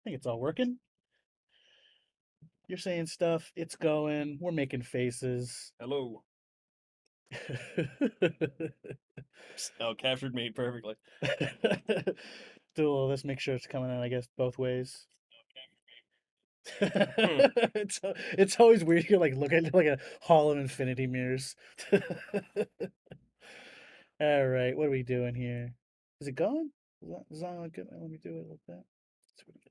think it's all working. You're saying stuff. It's going. We're making faces. Hello. Oh, captured me perfectly. Do a little. Let's make sure it's coming in. I guess both ways. Hmm. It's always weird. You're like looking at like a hall of infinity mirrors. All right, what are we doing here? Is it going? Is that not good? Let me do it like that. Let's see what we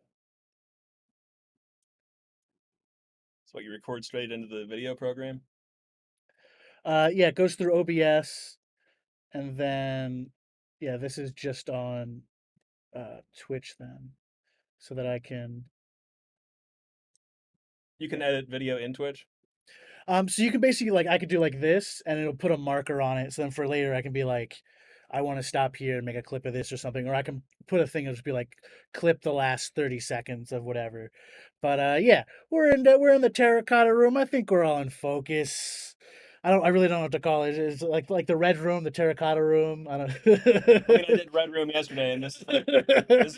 So you record straight into the video program? Yeah, it goes through OBS, and then yeah, this is just on Twitch then, so that I can. You Yeah. can edit video in Twitch? So you can basically like I could do like this, and it'll put a marker on it. So then for later, I can be like, I want to stop here and make a clip of this or something, or I can put a thing and just be like, clip the last 30 seconds of whatever. But yeah, we're in the terracotta room. I think we're all in focus. I really don't know what to call it. It's like the red room, the terracotta room. I I mean, I don't. did Red Room yesterday, and this is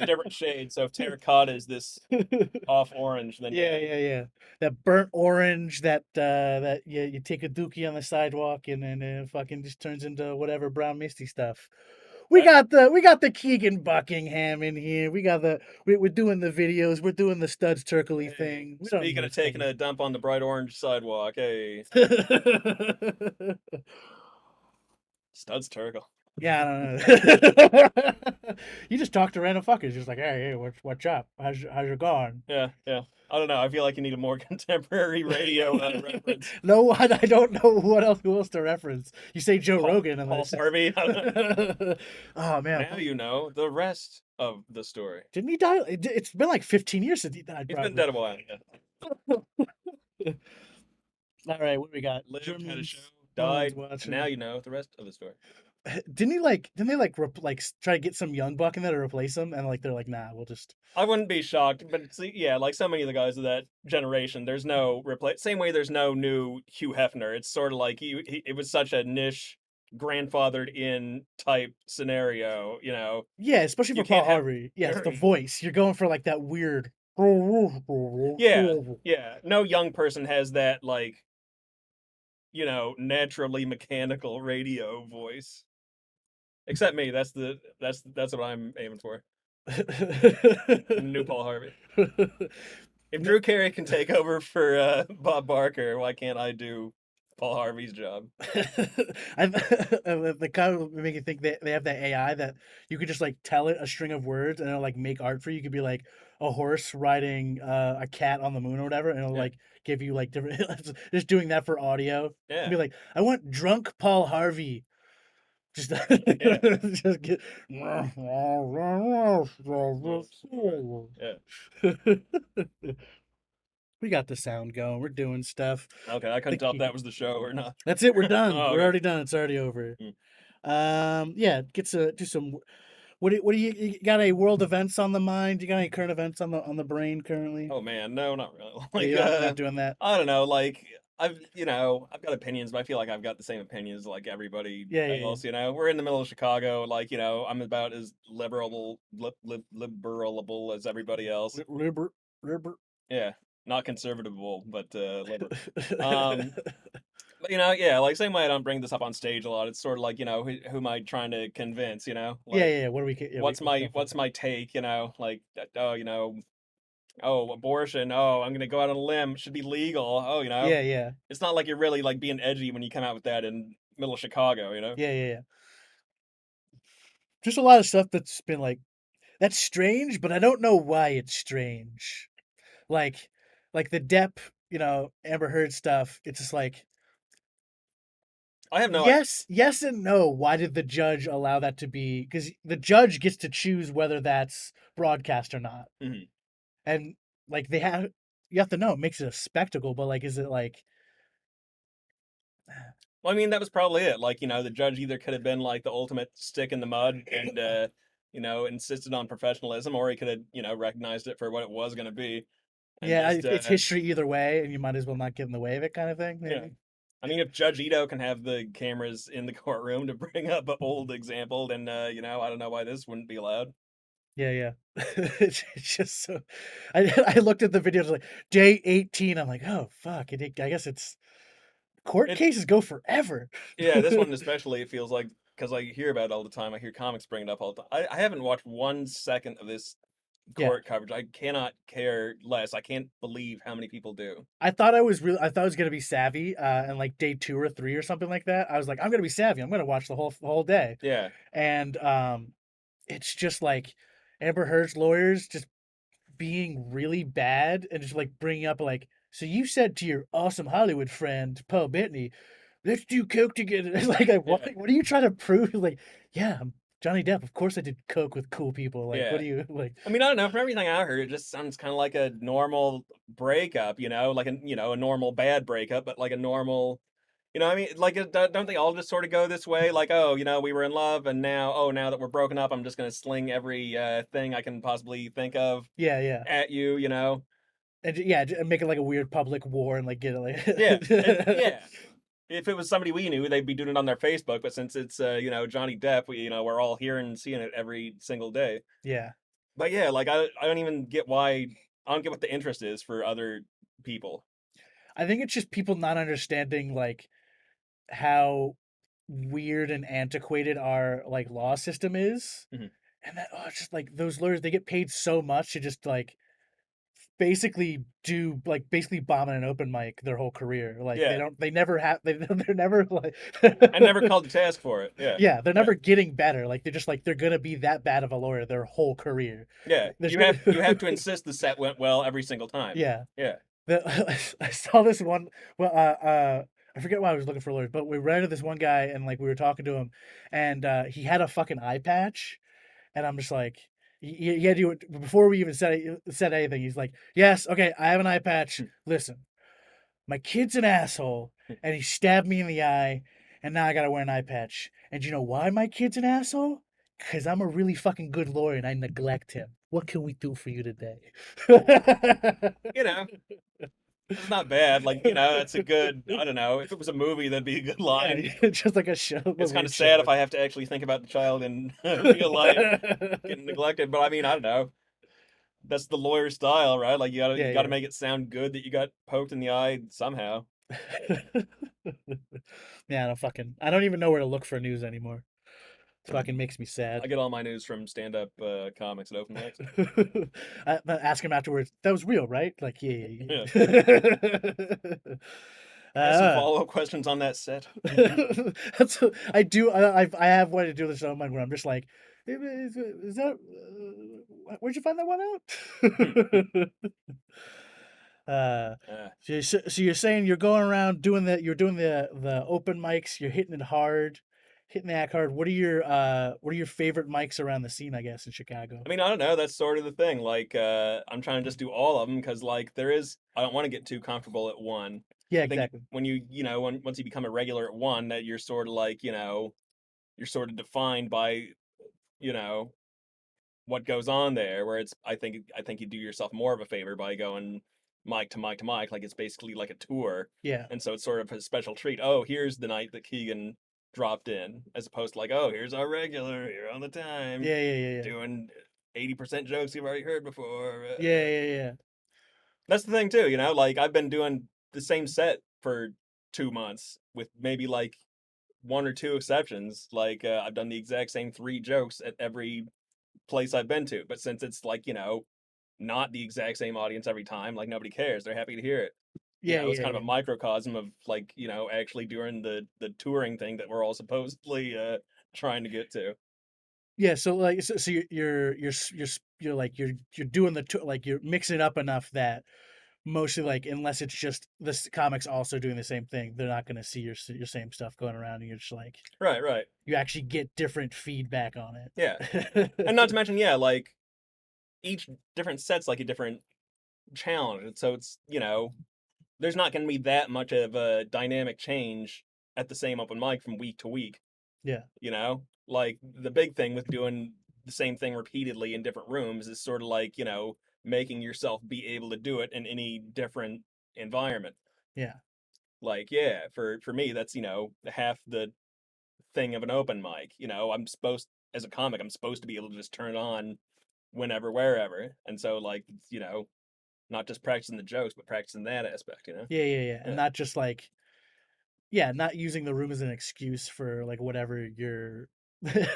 a different shade. So if terracotta is this off orange, then Yeah, yeah. yeah, yeah. That burnt orange that you take a dookie on the sidewalk and then it fucking just turns into whatever brown misty stuff. We That, got the Keegan Buckingham in here. We're doing the videos. We're doing the studs turkly hey, thing. We don't speaking need of taking fame. a dump on the bright orange sidewalk, hey, studs turtle. Yeah, I don't know. You just talk to random fuckers, just like, hey, what's up? How's your going? Yeah, yeah. I don't know. I feel like you need a more contemporary radio reference. No, I don't know who else to reference. You say Joe Rogan, and Paul it's just. Harvey. I don't know. Oh man, Now you know the rest of the story. didn't he die? It's been like 15 years since he died, He's been probably. dead a while. Yeah. All right, what we got? Lived, had a show, Germans. No one's died, and now watching. you know the rest of the story. Didn't they try to get some young buck in there to replace him, and like they're like, nah, we'll just. I wouldn't be shocked, but yeah, like so many of the guys of that generation, there's no replace. Same way, there's no new Hugh Hefner. It's sort of like it was such a niche, grandfathered in type scenario. You know, Yeah, especially you for Paul can't have. Harvey. Yes, the voice. You're going for like that weird. Yeah, yeah. No young person has that like naturally mechanical radio voice. Except me. That's what I'm aiming for. New Paul Harvey. If No, Drew Carey can take over for Bob Barker, why can't I do Paul Harvey's job? the kind of make you think they have that AI that you could just like tell it a string of words and it'll like make art for you. You could be like a horse riding a cat on the moon or whatever, and it'll Yeah, like give you like different. Just doing that for audio. yeah, Be like, I want drunk Paul Harvey. Just, yeah. just get. Yeah. We got the sound going. We're doing stuff. Okay, I couldn't The tell if key. that was the show or not. That's it. We're done. Oh, We're okay. already done. It's already over. Mm. Yeah. Get to do some. What do you got? Any world events on the mind? You got any current events on the brain currently? Oh man, no, not really. Yeah, Like, you're not doing that. I don't know. Like, I've got opinions, but I feel like I've got the same opinions like everybody Yeah, yeah, else. We're in the middle of Chicago. Like, I'm about as liberalable as everybody else. yeah. Liber. Yeah, not conservative, but liberal. Um, but yeah, like same way I don't bring this up on stage a lot. It's sort of like, who am I trying to convince? Yeah, Like yeah, yeah. What do we? Yeah, what's what's my going for? what's my take? Like oh, abortion. Oh, I'm gonna go out on a limb. It should be legal. Oh, Yeah, yeah, it's not like you're really like being edgy when you come out with that in middle of Chicago. yeah, yeah, yeah. Just a lot of stuff that's been like that's strange, but I don't know why it's strange. Like, like the Depp, Amber Heard stuff. It's just like I have no. yes and no. Why did the judge allow that to be? Because the judge gets to choose whether that's broadcast or not, Mhm. and like you have to know it makes it a spectacle. But like, is it like, Well, I mean, that was probably it. Like, the judge either could have been like the ultimate stick in the mud and insisted on professionalism, or he could have recognized it for what it was going to be and yeah, just it's history either way, and you might as well not get in the way of it, kind of thing, yeah. maybe. I mean, if Judge Ito can have the cameras in the courtroom to bring up an old example, then I don't know why this wouldn't be allowed. Yeah, yeah. It's just so I looked at the videos like day 18. I'm like, oh fuck. I guess it's court It cases go forever. Yeah, this one especially, it feels like because I hear about it all the time. I hear comics bring it up all the time. I haven't watched 1 second of this Yeah. court coverage. I cannot care less. I can't believe how many people do. I thought I was gonna be savvy, and like day 2 or 3 or something like that. I was like, I'm gonna be savvy. I'm gonna watch the whole day. Yeah, And it's just like Amber Heard's lawyers just being really bad and just like bringing up like, so you said to your awesome Hollywood friend Paul Bettany, let's do coke together. It's like, yeah, what are you trying to prove? Like, yeah, I'm Johnny Depp. Of course I did coke with cool people. Like, what yeah. do you like? I mean, I don't know. From everything I heard, it just sounds kind of like a normal breakup. Like a normal bad breakup, but like a normal. I mean, like, don't they all just sort of go this way? Like, oh, we were in love, and now, oh, now that we're broken up, I'm just gonna sling every thing I can possibly think of Yeah, yeah, at you. and yeah, and make it like a weird public war and like get Yeah, and it like, yeah, if it was somebody we knew, they'd be doing it on their Facebook. But since it's Johnny Depp, we're all hearing and seeing it every single day. yeah. But yeah, like I don't even get why. I don't get what the interest is for other people. I think it's just people not understanding like how weird and antiquated our like law system is. Mhm. And that it's just like those lawyers, they get paid so much to just like basically bomb an open mic their whole career. Like Yeah, they never have they're never like I never called to task for it. Yeah, yeah, they're yeah, never getting better. Like they're just like they're gonna be that bad of a lawyer their whole career. yeah. Like, there's You have to insist the set went well every single time. yeah. Yeah. I saw this one. Well, I forget why I was looking for lawyers, but we ran into this one guy and like we were talking to him, and he had a fucking eye patch, and I'm just like, he had to before we even said anything. He's like, yes, okay, I have an eye patch. Listen, my kid's an asshole, and he stabbed me in the eye, and now I gotta wear an eye patch. And you know why my kid's an asshole? Because I'm a really fucking good lawyer and I neglect him. What can we do for you today? You know, it's not bad. Like, that's a good. I don't know. If it was a movie, that'd be a good Yeah, line. just like a It's kind weird of sad if show. I have to actually think about the child in real life getting neglected. But I mean, I don't know. That's the lawyer style, right? Like you Yeah, gotta yeah. make it sound good that you got poked in the eye somehow. Yeah, I don't even know where to look for news anymore. It fucking makes me I sad. get all my news from stand-up comics at open mics. Ask him afterwards. That was real, right? Like, yeah, Yeah. yeah, yeah. I have some uh, follow-up questions on that set. I do. I have wanted to do this on mine where I'm just like, is that? Where'd you find that one out? uh, Uh, so you're saying you're going around doing you're doing the open mics. You're hitting it hard, hitting the act hard. What are your favorite mics around the scene? I guess in Chicago. I mean, I don't know. That's sort of the thing. Like, I'm trying to just do all of them because, like, I don't want to get too comfortable at one. Yeah, I think exactly. when once you become a regular at one, that you're sort of like, you're sort of defined by, you know, what goes on there. Where I think you do yourself more of a favor by going mic to mic to mic. Like it's basically like a tour, Yeah, and so it's sort of a special treat. Oh, here's the night that Keegan dropped in, as opposed to like, oh, here's our regular here on the time yeah, yeah, yeah, yeah, doing 80% jokes you've already heard before. yeah, yeah, yeah. That's the thing too, like I've been doing the same set for 2 months with maybe like one or two exceptions. Like I've done the exact same three jokes at every place I've been to. But since it's like, not the exact same audience every time, like nobody cares. They're happy to hear it. Yeah, It's yeah, kind yeah. of a microcosm of like, actually doing the touring thing that we're all supposedly trying to get to. Yeah, so like so you're like you're doing like you're mixing it up enough that mostly like unless it's just this comics also doing the same thing, they're not going to see your same stuff going around and you're just like Right, right. you actually get different feedback on Yeah. it. And not to mention, yeah, like each different set's like a different challenge. And so it's, there's not going to be that much of a dynamic change at the same open mic from week to week. Yeah. Like the big thing with doing the same thing repeatedly in different rooms is sort of like, making yourself be able to do it in any different environment. Yeah. Like, yeah, for me, that's, half the thing of an open mic. As a comic, I'm supposed to be able to just turn it on whenever, wherever. And so like, not just practicing the jokes, but practicing that aspect, Yeah, yeah, yeah, and Yeah. not just like yeah, not using the room as an excuse for like whatever you're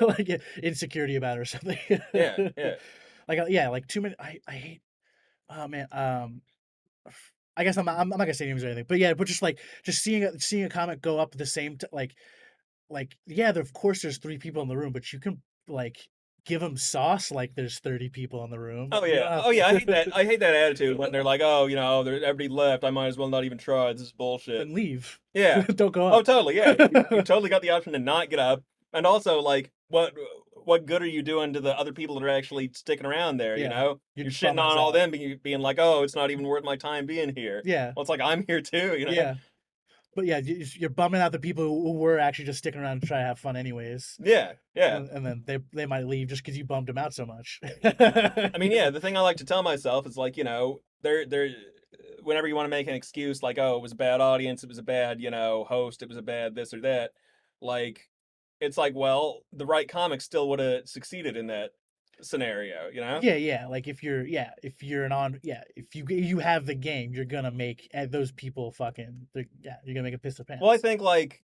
like insecurity about or something. Yeah, yeah. Like yeah, like too many. I hate. Oh man. I guess I'm not gonna say names or anything, but yeah, but just seeing a comic go up the same like yeah, of course there's 3 people in the room, but you can like give them sauce like there's 30 people in the room. Oh You yeah. don't have Oh yeah, I hate that. to I hate that attitude when they're like, "Oh, everybody left. I might as well not even try. This is bullshit." then leave. Yeah. Don't go Oh, up. totally. Yeah. You've totally got the option to not get up. And also, like, what good are you doing to the other people that are actually sticking around there, you Yeah, know? you're You're just shitting bumming us on all out. them being like, "Oh, it's not even worth my time being here." Yeah, Well, it's like I'm here too, you know? yeah. But yeah, you're bumming out the people who were actually just sticking around to try to have fun anyways, Yeah. Yeah. and then they might leave just because you bummed them out so much. I mean, yeah, the thing I like to tell myself is like, there whenever you want to make an excuse like, oh, it was a bad audience, it was a bad, host, it was a bad this or that, like it's like, well, the right comic still would have succeeded in that scenario, you know? Yeah, yeah. Like if you're an on yeah, if you have the game, you're gonna make those people yeah, you're gonna make it piss their Well, I pants. think like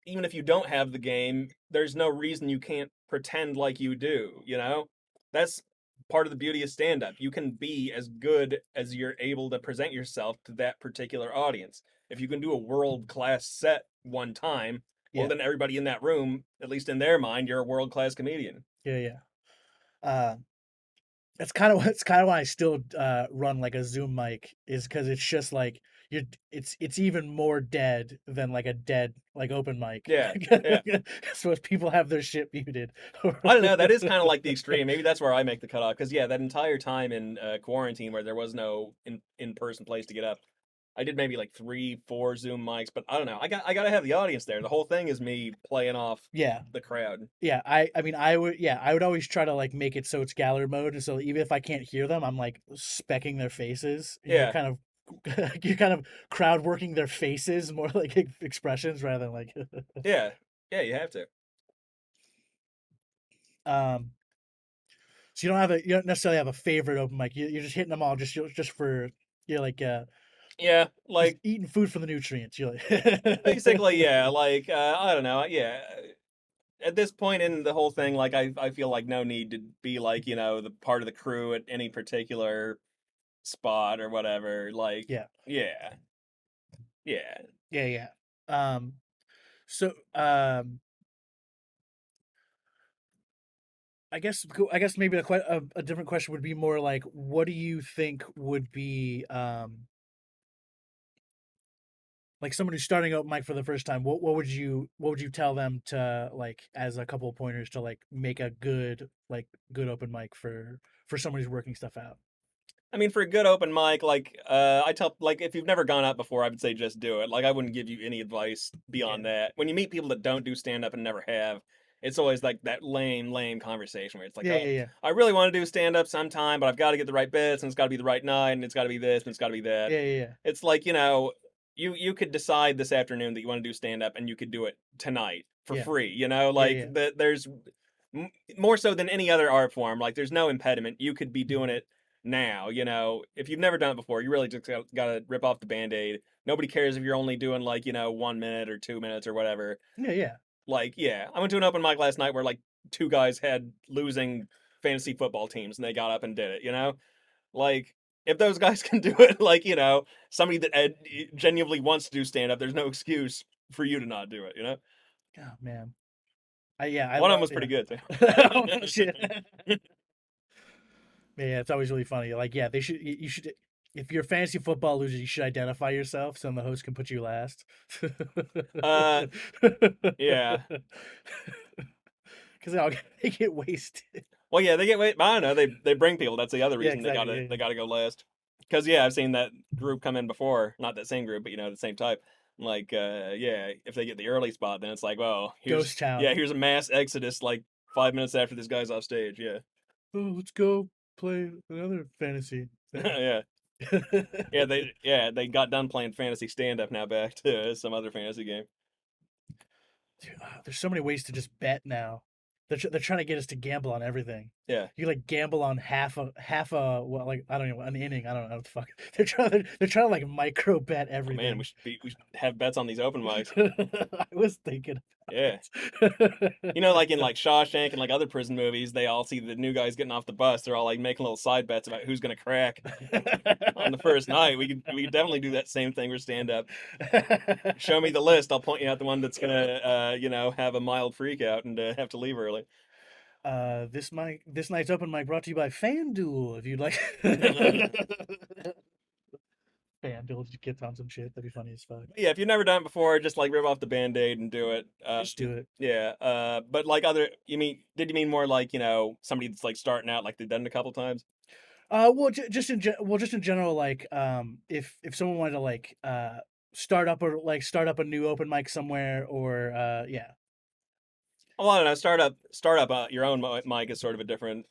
even if you don't have the game, there's no reason you can't pretend like you do, you know? That's part of the beauty of stand up. You can be as good as you're able to present yourself to that particular audience. If you can do a world class set one time, well Yeah, then everybody in that room, at least in their mind, you're a world class comedian. yeah, yeah. Uh, that's kind of why I still run like a Zoom mic is because it's just like you're it's even more dead than like a dead like open mic. Yeah. Yeah. So people have their shit muted. I don't know. That is kind of like the extreme. Maybe that's where I make the cutoff. Because yeah, that entire time in quarantine where there was no in person place to get up, I did maybe like 3, 4 Zoom mics. But I don't know. I gotta have the audience there. The whole thing is me playing off Yeah, the crowd. yeah. I mean I would always try to like make it so it's gallery mode, and so even if I can't hear them, I'm like specking their faces, and you're Yeah, kind of you're kind of crowd working their faces more like expressions rather than like yeah, yeah. You have to. um. So you don't necessarily have a favorite open mic. You're just hitting them all just for you're like Yeah, just like eating food for the nutrients. You're like basically, yeah. Like I don't know. Yeah. At this point in the whole thing, like I feel like no need to be like the part of the crew at any particular spot or whatever. Like yeah, yeah, yeah. yeah, yeah. Um. So I guess maybe a different question would be more like, what do you think would be like someone who's starting out mic for the first time? What would you tell them to like as a couple of pointers to like make a good open mic for someone who's working stuff out? I mean, for a good open mic, like I tell, like if you've never gone out before, I would say just do it. Like I wouldn't give you any advice Yeah, beyond that. When you meet people that don't do stand up and never have, it's always like that lame conversation where it's like, yeah, oh, yeah, yeah, I really want to do stand up sometime, but I've got to get the right bits, and it's got to be the right night, and it's got to be this, and it's got to be that. yeah, yeah, yeah, It's like you could decide this afternoon that you want to do stand up, and you could do it tonight for yeah, free. yeah, Like yeah, there's more so than any other art form. Like there's no impediment. You could be doing it now. If you've never done it before, you really just gotta rip off the band-aid. Nobody cares if you're only doing like 1 minute or 2 minutes or whatever. yeah, yeah. Like yeah, I went to an open mic last night where like two guys had losing fantasy football teams and they got up and did it. Like if those guys can do it, like somebody that genuinely wants to do stand up, there's no excuse for you to not do it. Oh man, I One of them love was pretty good too. oh shit. Yeah, it's always really funny. Like, yeah, you should if you're a fantasy football loser, you should identify yourself so the host can put you last. uh yeah. Because they get wasted. Well, yeah, they get wait. I don't know. They bring people. That's the other Yeah, reason they exactly. gotta Yeah, they gotta go last. Because yeah, I've seen that group come in before. Not that same group, but the same type. Like yeah, if they get the early spot, then it's like, well, Ghost town. here's a mass exodus like 5 minutes after this guy's off stage. Yeah, Oh, let's go play another fantasy thing. yeah, they got done playing fantasy stand up. Now back to some other fantasy game. Dude, there's so many ways to just bet now. They're trying to get us to gamble on everything. Yeah. You like gamble on half a well, like I don't know, an inning. I don't know what the fuck. They're trying to like micro bet Oh man, everything. we should have bets on these open mics. I was thinking Yeah. about You know, like in like Shawshank and like other prison movies, they all see the new guys getting off the bus. They're all like making little side bets about who's gonna crack on the first night. We could definitely do that same thing for stand up. Show me the it. list. I'll point you out the one that's gonna have a mild freak out and have to leave early. This night's open mic brought to you by FanDuel. If you'd like FanDuel gets on some shit, that'd be funny as fuck. Yeah, if you've never done it before, just like rip off the band-aid and do it. Just do it. Yeah. But like other, did you mean more like somebody that's like starting out, like they've done it a couple times? Well, just in general, like, if someone wanted to like start up a new open mic somewhere, or yeah, Well, I don't know. Startup. Your own mic is sort of a different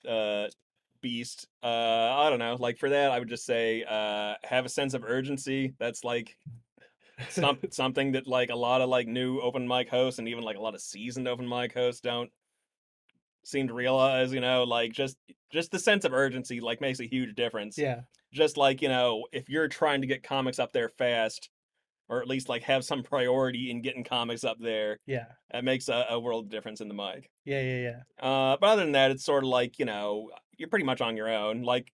beast. I don't know. Like for that, I would just say have a sense of urgency. That's like something that like a lot of like new open mic hosts and even like a lot of seasoned open mic hosts don't seem to realize. Like just the sense of urgency like makes a huge difference. yeah, Just like if you're trying to get comics up there fast, or at least like have some priority in getting comics up there, yeah, that makes a world of difference in the mic. yeah, yeah, yeah. But other than that, it's sort of like you're pretty much on your own. Like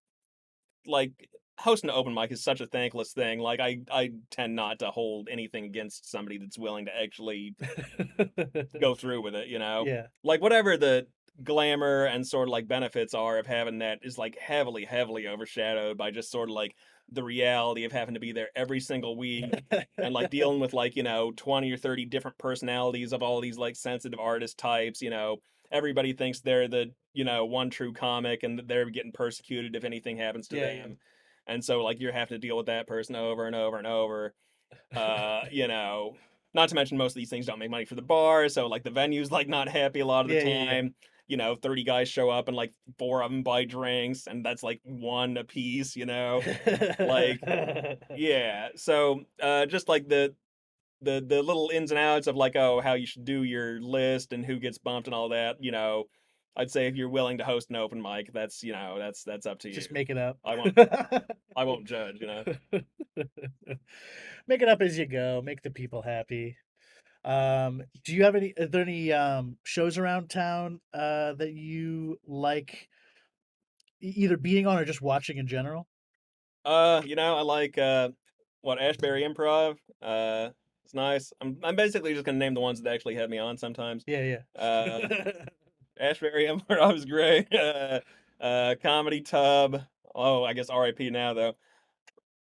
hosting an open mic is such a thankless thing. Like I tend not to hold anything against somebody that's willing to actually go through with it. Yeah, Like whatever the glamour and sort of like benefits are of having that is like heavily overshadowed by just sort of like the reality of having to be there every single week and like dealing with like 20 or 30 different personalities of all these like sensitive artist types. Everybody thinks they're the one true comic and that they're getting persecuted if anything happens to yeah, yeah. them, and so like you're having to deal with that person over and over and over. uh you know Not to mention most of these things don't make money for the bar, so like the venue's like not happy a lot of the Yeah, yeah, time. 30 guys show up and like four of them buy drinks and that's like one a piece. Like, yeah. yeah. So just like the little ins and outs of like, oh, how you should do your list and who gets bumped and all that. I'd say if you're willing to host an open mic, that's up to you. Just make it up. I won't I won't judge. Make it up as you go. Make the people happy. Do you have any? Are there any shows around town that you like either being on or just watching in general? I like what Ashbury Improv. It's nice. I'm basically just gonna name the ones that actually have me on sometimes. Yeah, Uh, yeah. Ashbury Improv is great. Comedy Tub. Oh, I guess R.I.P. now though, Oh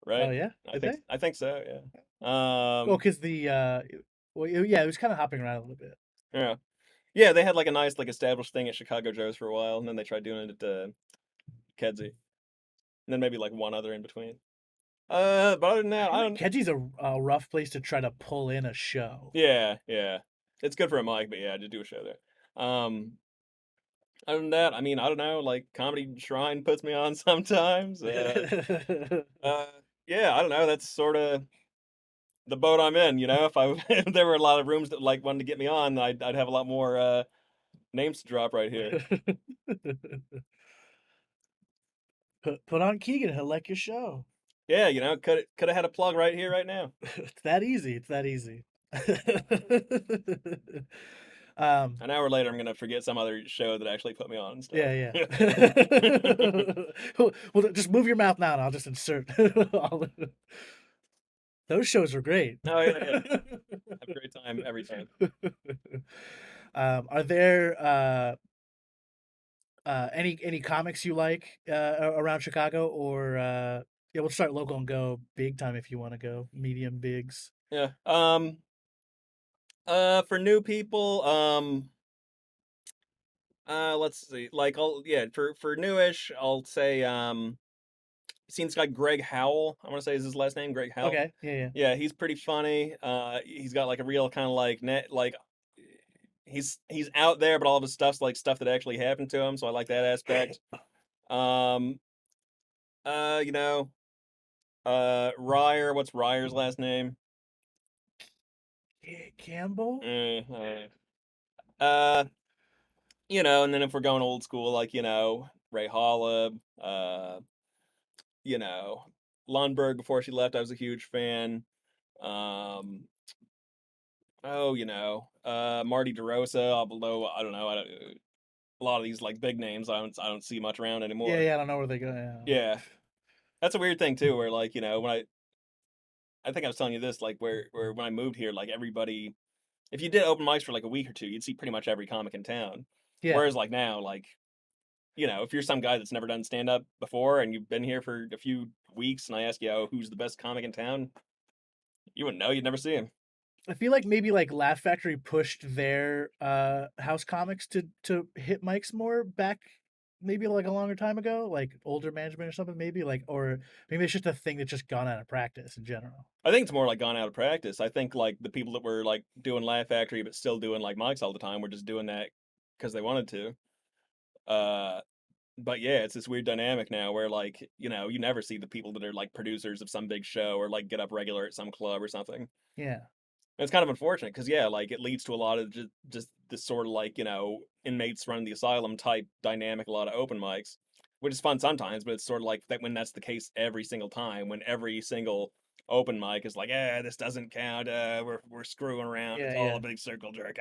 right? yeah, did they? I think so. Oh, because the well, yeah, it was kind of hopping around a little bit. Yeah, yeah. They had like a nice like established thing at Chicago Joe's for a while, and then they tried doing it at Kedzie, and then maybe like one other in between. But other than I that, feel I like don't. Keji's a rough place to try to pull in a show. Yeah, yeah. It's good for a mic, but yeah, just do a show there. Other than that, I don't know, like Comedy Shrine puts me on sometimes. Uh, yeah, I don't know. That's sort of the boat I'm in. If I if there were a lot of rooms that like wanted to get me on, I'd have a lot more names to drop right here. Put on Keegan, he'll like your show. Yeah, could have had a plug right here, right now. It's that easy. It's that easy. um, An hour later, I'm gonna forget some other show that actually put me on and stuff. yeah, yeah. Well, just move your mouth now, and I'll just insert. Those shows are great. Oh yeah, yeah. Have a great time every time. Are there any comics you like around Chicago, or yeah, we'll start local and go big time if you want to go medium bigs. Yeah. For new people, let's see. Like, yeah, for newish, I'll say seen this guy Greg Howell. I want to say is his last name, Greg Howell. Okay, yeah, Yeah, he's pretty funny. He's got like a real kind of like net like he's out there, but all of his stuff's like stuff that actually happened to him. So I like that aspect. Um, uh, you know, Ryer. What's Ryer's last name? Campbell. Uh, And then if we're going old school, like, Ray Holub, you know, Lundberg before she left, I was a huge fan. Um, Marty DeRosa, although I don't know, a lot of these like big names I don't see much around Yeah, anymore. yeah, I don't know where they go. Yeah. Yeah. That's a weird thing too, where like, when I think I was telling you this, like where when I moved here, like everybody, if you did open mics for like a week or two, you'd see pretty much every comic in town. Yeah. Whereas like now, like, if you're some guy that's never done stand up before and you've been here for a few weeks and I ask you, oh, who's the best comic in town, you wouldn't know, you'd never see him. I feel like maybe like Laugh Factory pushed their house comics to hit mics more back maybe like a longer time ago, like older management or something maybe like or maybe it's just a thing that's just gone out of practice in general. I think it's more like gone out of practice. I think like the people that were like doing Laugh Factory but still doing like mics all the time were just doing that because they wanted to. Uh, but yeah, it's this weird dynamic now where like, you never see the people that are like producers of some big show or like get up regular at some club or something. Yeah. And it's kind of unfortunate because yeah, like it leads to a lot of just this sort of like, inmates running the asylum type dynamic, a lot of open mics, which is fun sometimes, but it's sort of like that when that's the case every single time, when every single open mic is like, this doesn't count, we're screwing around, Yeah, it's all yeah. a big circle jerk.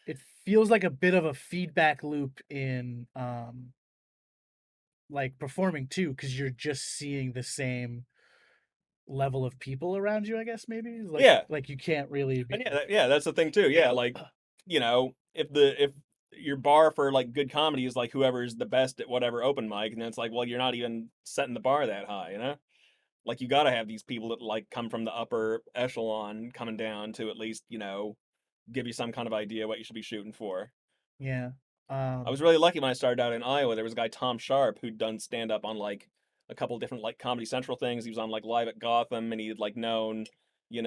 It feels like a bit of a feedback loop in like performing too cuz you're just seeing the same level of people around you, I guess maybe. Yeah, Like you can't really be and yeah, that's the thing too. Yeah, like, if your bar for like good comedy is like whoever's the best at whatever open mic, and then it's like, well, you're not even setting the bar that high. Like you got to have these people that like come from the upper echelon coming down to at least, give you some kind of idea what you should be shooting for. yeah. I was Um really lucky when I started out in Iowa. There was a guy, Tom Sharp, who'd done stand up on like a couple different like Comedy Central things. He was on like Live at Gotham, and he'd like known, Tig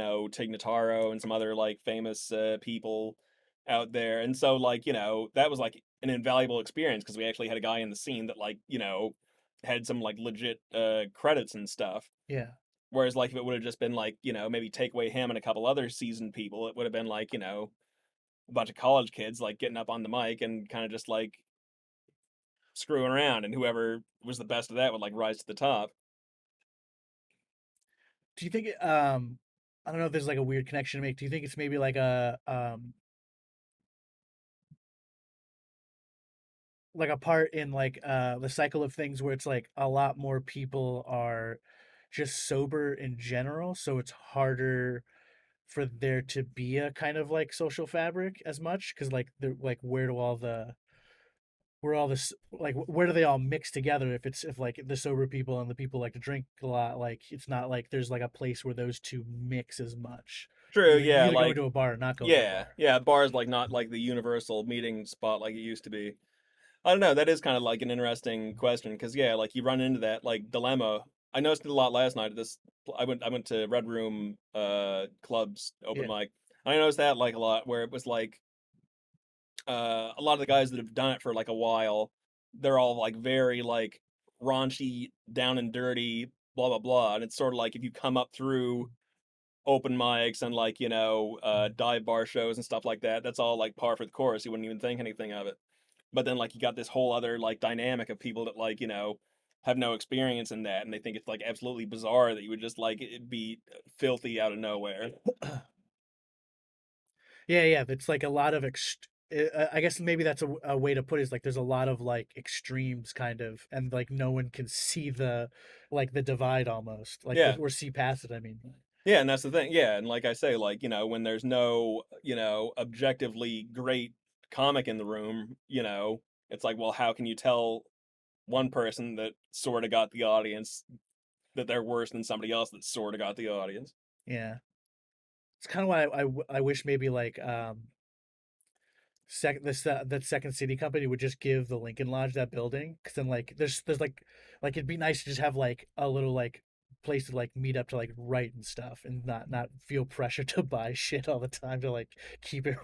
Notaro and some other like famous people out there. And so like, that was like an invaluable experience because we actually had a guy in the scene that like, had some like legit credits and stuff. yeah. Whereas like if it would have just been like, maybe take away him and a couple other seasoned people, it would have been like, a bunch of college kids like getting up on the mic and kind of just like screwing around, and whoever was the best of that would like rise to the top. Do you think I don't know if there's like a weird connection to make. Do you think it's maybe like a part in like the cycle of things where it's like a lot more people are just sober in general, so it's harder for there to be a kind of like social fabric as much because like they're like where all this like where do they all mix together if like the sober people and the people like to drink a lot, like it's not like there's like a place where those two mix as much. True, You yeah, either go like into a bar or not go into a yeah, bar. yeah, bars like not like the universal meeting spot like it used to be. I don't know, that is kind of like an interesting question because yeah, like you run into that like dilemma. I noticed it a lot last night at this. I went to Red Room clubs open Yeah. mic. I noticed that like a lot where it was like a lot of the guys that have done it for like a while, they're all like very like raunchy, down and dirty, blah blah blah. And it's sort of like if you come up through open mics and like dive bar shows and stuff like that, that's all like par for the course. You wouldn't even think anything of it. But then like you got this whole other like dynamic of people that like have no experience in that, and they think it's like absolutely bizarre that you would just like it be filthy out of nowhere. Yeah, yeah, it's like a lot of I guess maybe that's a way to put it is like there's a lot of like extremes kind of and like no one can see the like the divide almost like Yeah. or see past it, I mean. Yeah, and that's the thing. Yeah, and like I say, like, when there's no, objectively great comic in the room, it's like, well, how can you tell one person that sort of got the audience that they're worse than somebody else that sort of got the audience? Yeah, it's kind of why I wish maybe like that Second City Company would just give the Lincoln Lodge that building because then like there's like it'd be nice to just have like a little like place to like meet up to like write and stuff and not feel pressure to buy shit all the time to like keep it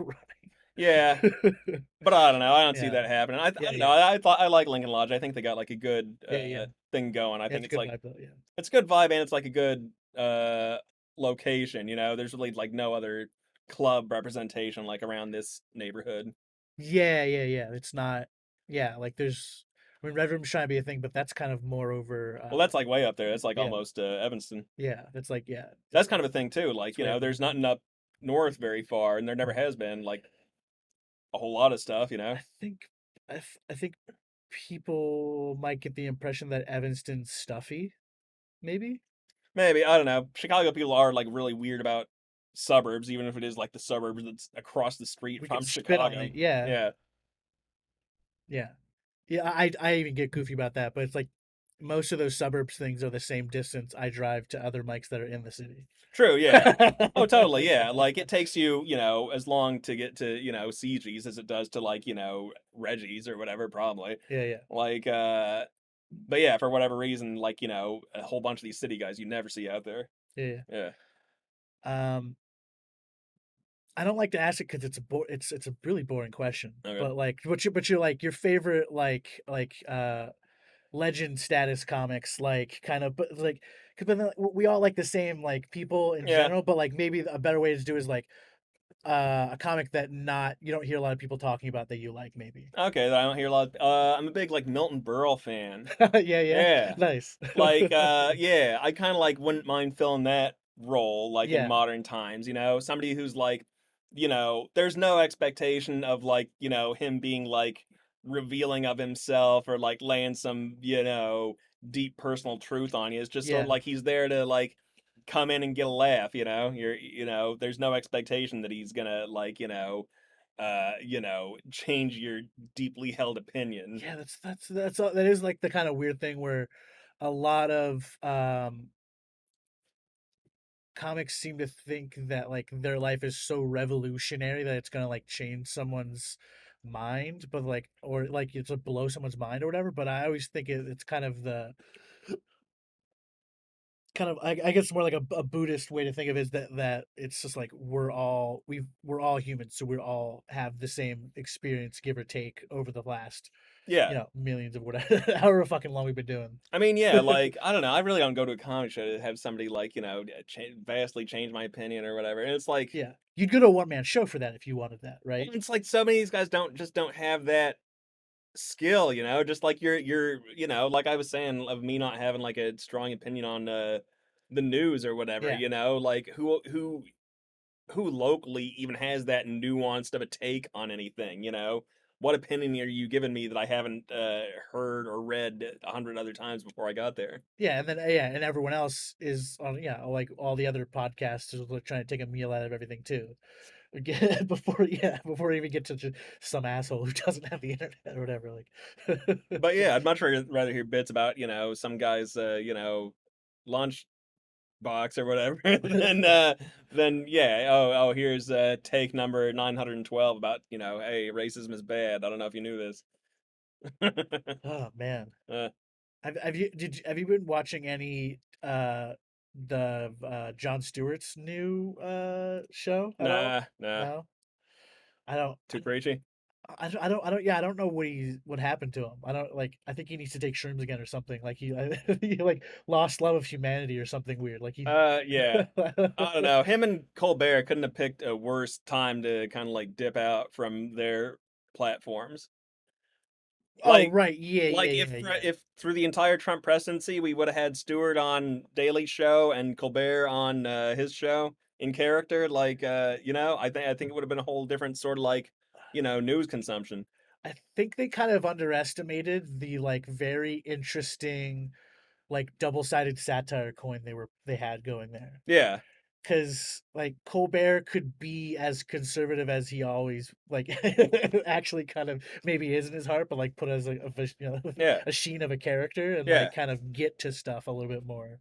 Yeah, running. but I don't know. I don't see Yeah, that happening. I yeah, don't know. yeah, I thought I like Lincoln Lodge. I think they got like a good yeah, yeah. thing going. I Yeah, think it's a it's good like vibe though. Yeah, it's a good vibe and it's like a good location. There's really like no other club representation like around this neighborhood. Yeah, yeah, yeah. It's not. Yeah, like there's. I mean, Red Room's trying to be a thing, but that's kind of more over. Well, that's like way up there. That's like Yeah, almost Evanston. yeah. That's like yeah. That's kind of a thing too. Like, It's way up there. there's nothing up north very far, and there never has been like a whole lot of stuff. I think, I think people might get the impression that Evanston's stuffy. Maybe Maybe I don't know. Chicago people are like really weird about suburbs, even if it is like the suburbs that's across the street we can from spit on Chicago. it. Yeah, Yeah, yeah, yeah. I even get goofy about that, but it's like most of those suburbs things are the same distance I drive to other mics that are in the city. true. Yeah. Oh, totally. Yeah. Like it takes you, as long to get to, CG's as it does to like, Reggie's or whatever, probably. Yeah, yeah, Like, but yeah, for whatever reason, like, a whole bunch of these city guys you never see out there. yeah. Yeah. Um, I don't like to ask it because it's a really boring question. Okay. But like, but you're like your favorite legend status comics, like kind of, but like, because we all like the same like people in Yeah. general, but like maybe a better way to do is like a comic that not you don't hear a lot of people talking about that you like maybe. Okay. I don't hear a lot. I'm a big like Milton Berle fan. Yeah, yeah, Yeah. nice. Like, yeah, I kind of like wouldn't mind filling that role, like in Yeah, modern times, somebody who's like, there's no expectation of like, him being like revealing of himself or like laying some, deep personal truth on you. It's just sort of yeah, like he's there to like come in and get a laugh, there's no expectation that he's gonna like, change your deeply held opinion. yeah. That is like the kind of weird thing where a lot of comics seem to think that like their life is so revolutionary that it's gonna like change someone's mind, but like or like it's a blow someone's mind or whatever. But I always think it's kind of the kind of I guess more like a Buddhist way to think of it is that it's just like we're all humans, so we all have the same experience, give or take, over the last Yeah. millions of whatever however fucking long we've been doing. I mean, yeah, like I don't know. I really don't go to a comedy show to have somebody like vastly change my opinion or whatever. And it's like, Yeah, you'd go to a one man show for that if you wanted that, right? so many of these guys don't have that skill. Just like like I was saying of me not having like a strong opinion on the news or whatever. Yeah. Like who locally even has that nuanced of a take on anything. What opinion are you giving me that I haven't heard or read 100 other times before I got there? Yeah, and then yeah, and everyone else is on like all the other podcasters are trying to take a meal out of everything too. Before you even get to just some asshole who doesn't have the internet or whatever. Like, But yeah, I'd much rather hear bits about, some guy's lunch box or whatever than yeah, oh here's take number 912 about, hey, racism is bad. I don't know if you knew this. oh man, uh, have you been watching any the Jon Stewart's new show at all? nah, No, I don't. too preachy. Yeah, I don't know what happened to him. I don't like. I think he needs to take shrooms again or something. Like he like lost love of humanity or something weird. Like he. Yeah. I don't know. Him and Colbert couldn't have picked a worse time to kind of like dip out from their platforms. Oh Like right, yeah, yeah, like yeah, yeah. if through the entire Trump presidency we would have had Stewart on Daily Show and Colbert on his show in character, like I think it would have been a whole different sort of like, news consumption. I think they kind of underestimated the like very interesting like double-sided satire coin they had going there. Yeah. Because like Colbert could be as conservative as he always like actually kind of maybe is in his heart, but like put as Yeah. a sheen of a character and Yeah. like kind of get to stuff a little bit more.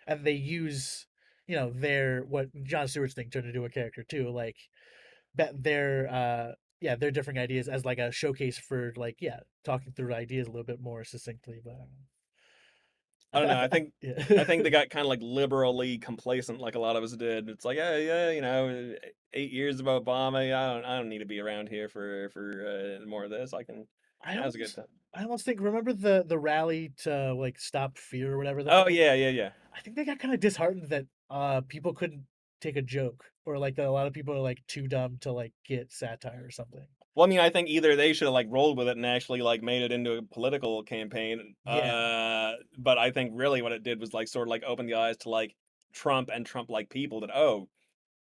And they use their what John Stewart's thing turned into a character too, like that their differing ideas as like a showcase for like talking through ideas a little bit more succinctly. But I don't know. I think they yeah. got kind of like liberally complacent, like a lot of us did. It's like, yeah, yeah, 8 years of Obama. I don't need to be around here for more of this. I That was a good almost time. I almost think remember the rally to like stop fear or whatever that Oh was? yeah, yeah, yeah. I think they got kind of disheartened that people couldn't take a joke, or like that a lot of people are like too dumb to like get satire or something. Well, I mean, I think either they should have like rolled with it and actually like made it into a political campaign. Yeah, But I think really what it did was like sort of like open the eyes to like Trump and Trump like people that, oh,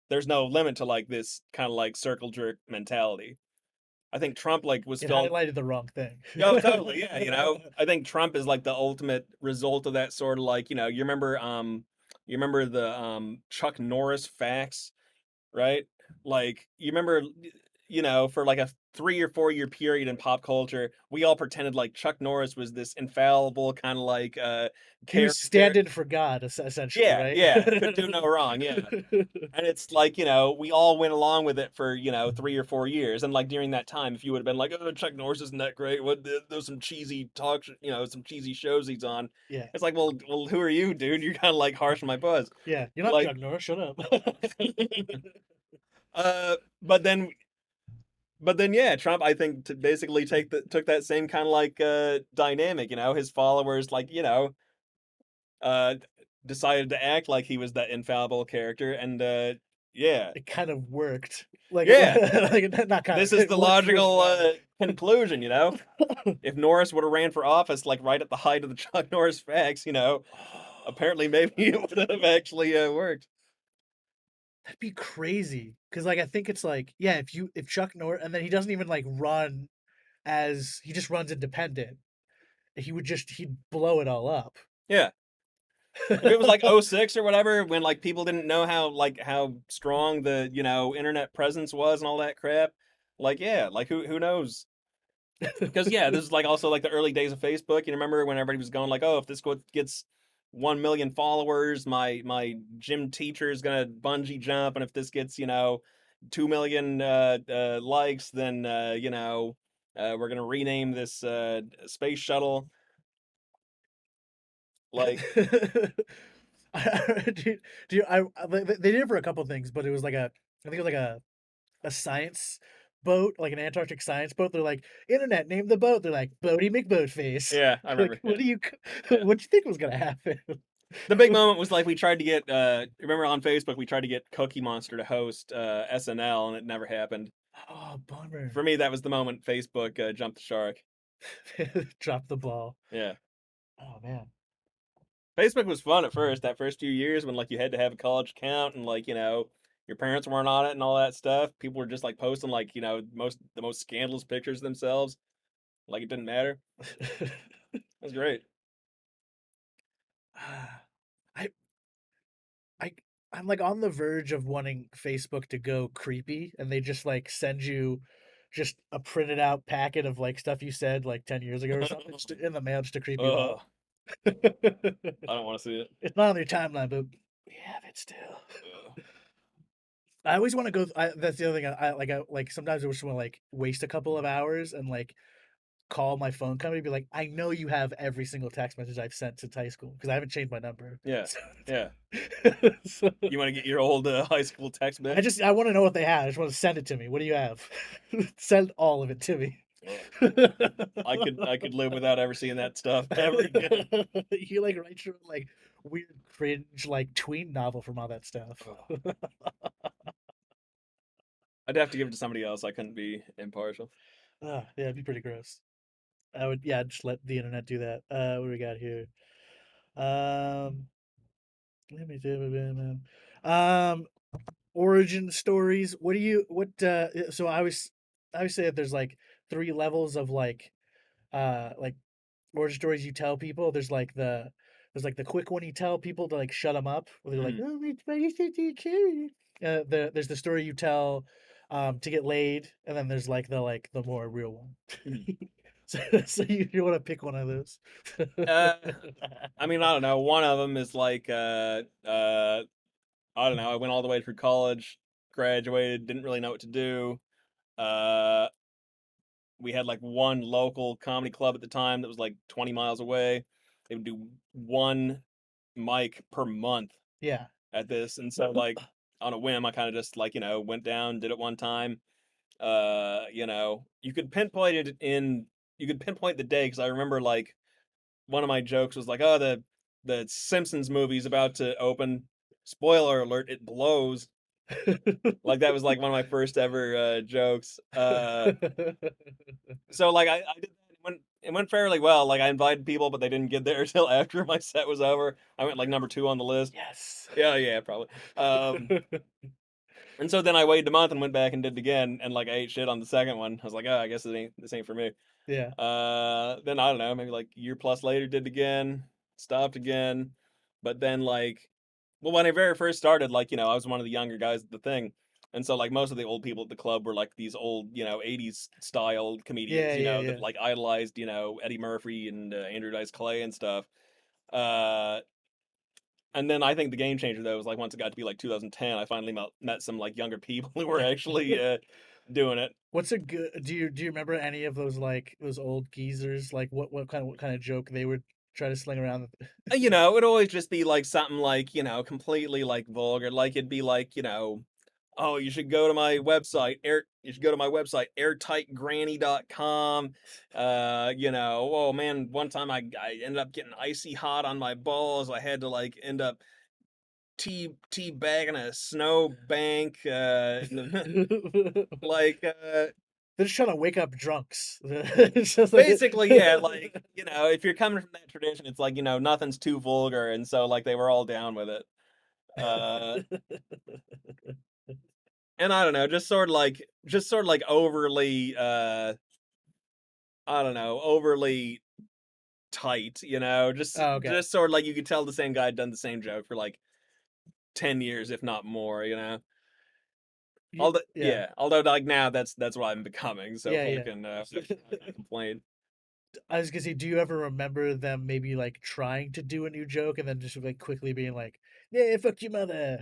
there's no limit to like this kind of like circle jerk mentality. I think Trump like was it felt. highlighted the wrong thing. Oh, totally, yeah. I think Trump is like the ultimate result of that sort of like, you remember the Chuck Norris facts, right? Like, you remember, for like a 3 or 4 year period in pop culture, we all pretended like Chuck Norris was this infallible kind of like He was character. stand-in for God, essentially, Yeah, right? yeah, could do no wrong, yeah. And it's like, we all went along with it for, 3 or 4 years. And like during that time, if you would have been like, oh, Chuck Norris isn't that great. There's some cheesy some cheesy shows he's on. Yeah, It's like, well, who are you, dude? You're kind of like harsh on my buzz. yeah. You're not Like, Chuck Norris. Shut up. uh, but then yeah, Trump I think to basically took that same kind of like dynamic, his followers like, uh decided to act like he was that infallible character and yeah. It kind of worked. Like, Yeah. like not kind This of. is It the worked really logical well. conclusion. If Norris would have ran for office like right at the height of the Chuck Norris facts, apparently maybe it would have actually worked. That'd be crazy. Cause like I think it's like, yeah, if Chuck Norris, and then he doesn't even like run as he just runs independent. He'd blow it all up. Yeah. If it was like '06 or whatever, when like people didn't know how strong the internet presence was and all that crap, like yeah, like who knows? Because yeah, this is like also like the early days of Facebook. You remember when everybody was going like, oh, if this gets 1 million followers, my gym teacher is gonna bungee jump, and if this gets 2 million likes, then we're gonna rename this space shuttle. Like do, do you, they did it for a couple things, but it was like I think it was like a science boat, like an Antarctic science boat. They're like, internet, name the boat. They're like, Boaty McBoatface. yeah, I Like, remember. Yeah, yeah. what do you think was gonna happen? The big moment was like we tried to get remember on Facebook we tried to get Cookie Monster to host SNL and it never happened. Oh, bummer. For me that was the moment Facebook jumped the shark. Drop the ball. Yeah. Oh man. Facebook was fun at first, that first few years when like you had to have a college account and like, your parents weren't on it and all that stuff. People were just like posting like, the most scandalous pictures of themselves. Like it didn't matter. It was great. I I I'm like on the verge of wanting Facebook to go creepy, and they just like send you just a printed out packet of like stuff you said like 10 years ago or something just in the mail just to creep you out. Ugh, I don't want to see it. It's not on your timeline, but we have it still. Ugh. I always want to go. That's the other thing. I like sometimes I just want to like waste a couple of hours and like call my phone company, and be like, I know you have every single text message I've sent since high school because I haven't changed my number. Yeah. Yeah. So You want to get your old high school text back? I want to know what they have. I just want to send it to me. What do you have? Send all of it to me. Ugh. I could live without ever seeing that stuff ever again. You like write your like weird cringe like tween novel from all that stuff. Ugh. I'd have to give it to somebody else. I couldn't be impartial. Yeah, it'd be pretty gross. I would, yeah, just let the internet do that. What do we got here? Um, let me do origin stories. What do you what so I always say that there's like three levels of like origin stories you tell people. There's like the quick one you tell people to like shut them up. Where they're like, Mm, oh, my there's the story you tell to get laid, and then there's like the more real one. mm. So, so you want to pick one of those? Uh, I mean, I don't know. One of them is like, I don't know. I went all the way through college, graduated, didn't really know what to do. Uh, we had like one local comedy club at the time that was like 20 miles away. They would do one mic per month Yeah. at this, and so like on a whim, I kind of just like went down, did it one time. You could pinpoint the day because I remember like one of my jokes was like, "Oh, the Simpsons movie's about to open. Spoiler alert! It blows." Like that was like one of my first ever jokes. So like I did that. It went fairly well. Like I invited people, but they didn't get there until after my set was over. I went like number two on the list. Yes. Yeah, yeah, probably. And so then I waited a month and went back and did it again, and like I ate shit on the second one. I was like, oh, I guess this ain't for me. Yeah. Then I don't know, maybe like a year plus later, did it again, stopped again, but then like, well, when I very first started, like I was one of the younger guys at the thing, and so like most of the old people at the club were like these old '80s style comedians, Yeah, yeah, that yeah. like idolized Eddie Murphy and Andrew Dice Clay and stuff. Uh, and then I think the game changer though was like once it got to be like 2010, I finally met some like younger people who were actually doing it. What's a good do you remember any of those like those old geezers? Like what kind of joke they would try to sling around? It'd always just be like something like, completely like vulgar. Like it'd be like, oh, you should go to my website, airtightgranny.com. Oh man, one time I ended up getting icy hot on my balls. I had to like end up tea bagging a snow bank. Like They're just trying to wake up drunks. It's just like basically, yeah, like, if you're coming from that tradition, it's like, nothing's too vulgar, and so like they were all down with it. Uh and I don't know, just sort of like overly I don't know, overly tight, just Oh, okay. just sort of like you could tell the same guy had done the same joke for like 10 years if not more. Although Yeah. yeah, although like now that's what I'm becoming, so Yeah, yeah. fucking I can't complain. I was gonna say, do you ever remember them maybe like trying to do a new joke and then just like quickly being like, "Yeah, fuck your mother."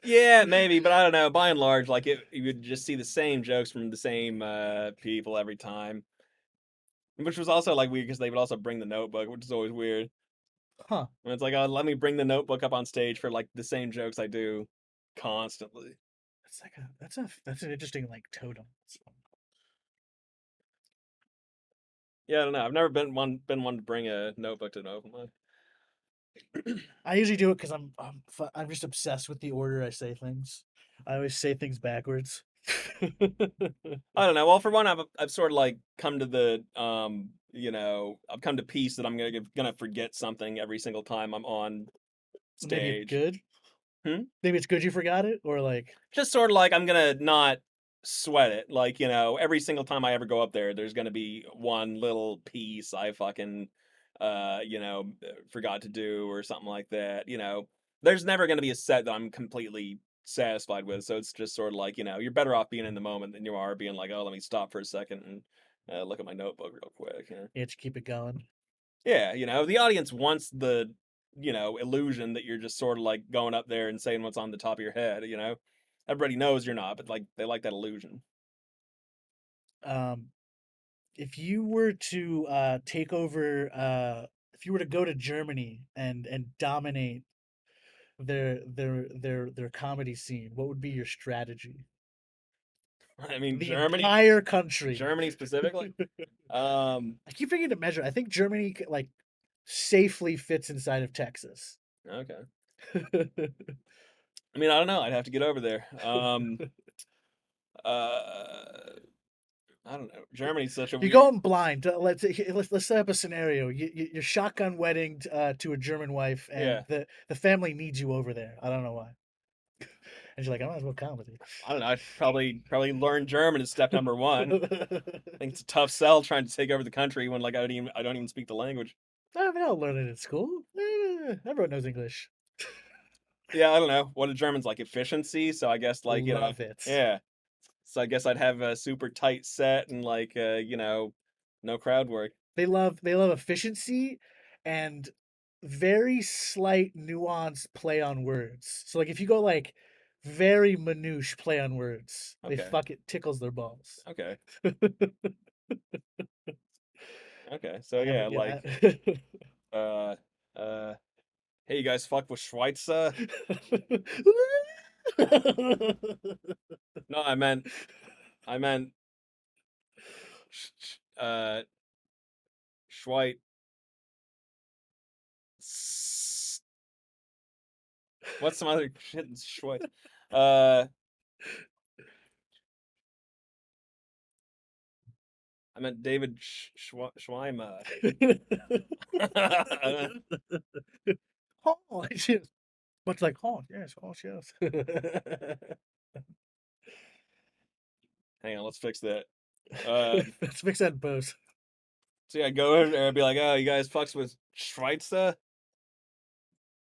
Yeah, maybe, but I don't know. By and large, like you would just see the same jokes from the same people every time, which was also like weird because they would also bring the notebook, which is always weird. Huh. And it's like, oh, let me bring the notebook up on stage for like the same jokes I do constantly. That's an interesting like totem. Yeah, I don't know. I've never been one to bring a notebook to an open mic. I usually do it because I'm just obsessed with the order I say things. I always say things backwards. I don't know. Well, for one, I've sort of like come to the I've come to peace that I'm gonna forget something every single time I'm on Maybe it's stage. good. Hmm? Maybe it's good you forgot it, or like, Just sort of like I'm gonna not sweat it. Like, every single time I ever go up there, there's gonna be one little piece I fucking forgot to do or something like that. There's never gonna be a set that I'm completely satisfied with. So it's just sort of like, you're better off being in the moment than you are being like, oh, let me stop for a second and look at my notebook real quick. you have to keep it going. Yeah, the audience wants the, illusion that you're just sort of like going up there and saying what's on the top of your head. Everybody knows you're not, but like they like that illusion. Um, if you were to take over, if you were to go to Germany and dominate their comedy scene, what would be your strategy? I mean, The Germany, entire country. Germany specifically. Um, I keep forgetting to measure. I think Germany like safely fits inside of Texas. okay. I mean, I don't know. I'd have to get over there. Uh, I don't know. Germany's such a You're weird. going blind. Let's set up a scenario. You're shotgun wedding to a German wife, and Yeah, the family needs you over there. I don't know why. And she's like, I might as well come with you. I don't know. I'd probably learn German is step number one. I think it's a tough sell trying to take over the country when like I don't even speak the language. I mean, I'll learn it in school. Everyone knows English. Yeah, I don't know. What are Germans like? Efficiency. So I guess like Love it. yeah. So I guess I'd have a super tight set and like no crowd work. They love efficiency and very slight nuanced play on words. So like if you go like very minutiae play on words, they Okay. fuck it tickles their balls. Okay. Okay. So I yeah, would like yeah. uh uh hey, you guys fuck with Schweitzer? No, I meant Schweit. What's some other shit in Schweiz? Uh, I meant David Schweimer. Oh, yes. Much like oh yes, oh yes. Hang on, let's fix that. Um, Let's mix that in post. so yeah, I'd go in there and be like, oh, you guys fucks with Schweitzer?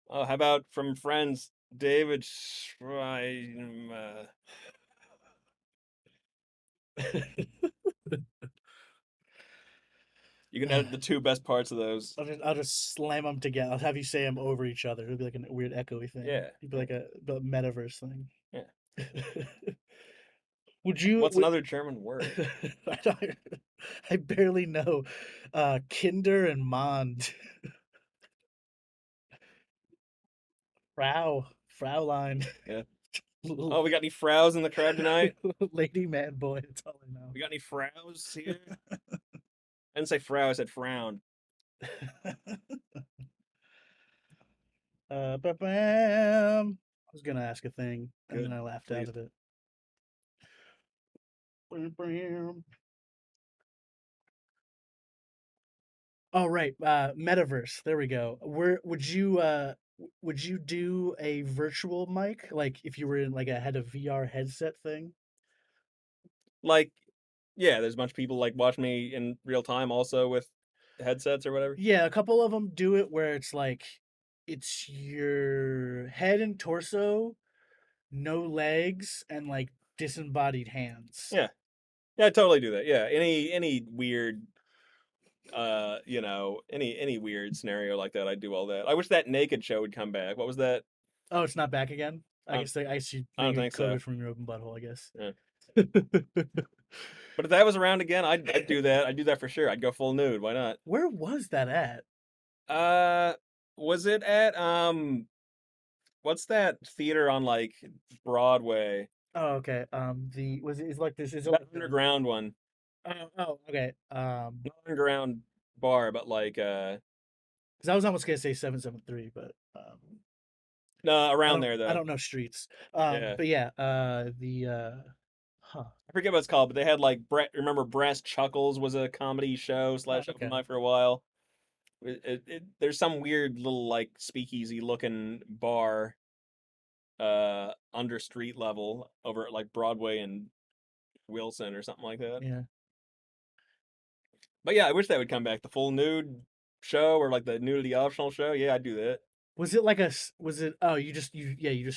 Oh, how about from Friends, David Schweimer? You can edit the two best parts of those. I'll just slam them together. I'll have you say them over each other. It'll be like a weird echoey thing. Yeah, It'll be yeah, like a metaverse thing. yeah. Would you? What's Would, another German word? I, don't, I barely know. Kinder and Mond. Fraulein. Yeah. Oh, we got any frows in the crowd tonight? Lady man boy. That's all I know. We got any frows here? I didn't say frow, I said frown. Ba-bam. I was gonna ask a thing, and then Good, I laughed out please. of it. Bam. Oh right, metaverse. There we go. Where would you do a virtual mic, like if you were in like a had a VR headset thing? Like, yeah, there's a bunch of people like watching me in real time also with headsets or whatever. Yeah, a couple of them do it where it's like it's your head and torso, no legs, and like disembodied hands. Yeah. Yeah, I totally do that. Yeah. Any weird any weird scenario like that, I'd do all that. I wish that naked show would come back. What was that? Oh, it's not back again. I I don't, guess I see I they don't get think so. COVID from your open butthole. I guess. Yeah. But if that was around again, I'd do that. I'd do that for sure. I'd go full nude. Why not? Where was that at? Uh, was it at what's that theater on like Broadway? Oh, okay. The was it is like this is it That like the underground one. oh okay. Not underground bar, but like Because I was almost gonna say 773, but no, around there I though. don't know streets. Yeah. But yeah, huh. I forget what it's called, but they had like remember Brass Chuckles was a comedy show Oh, slash open okay. mic for a while. There's some weird little like speakeasy looking bar under street level over at like Broadway and Wilson or something like that. Yeah. But yeah, I wish that would come back. The full nude show or like the nudity optional show. Yeah, I'd do that. Was it like was it oh you just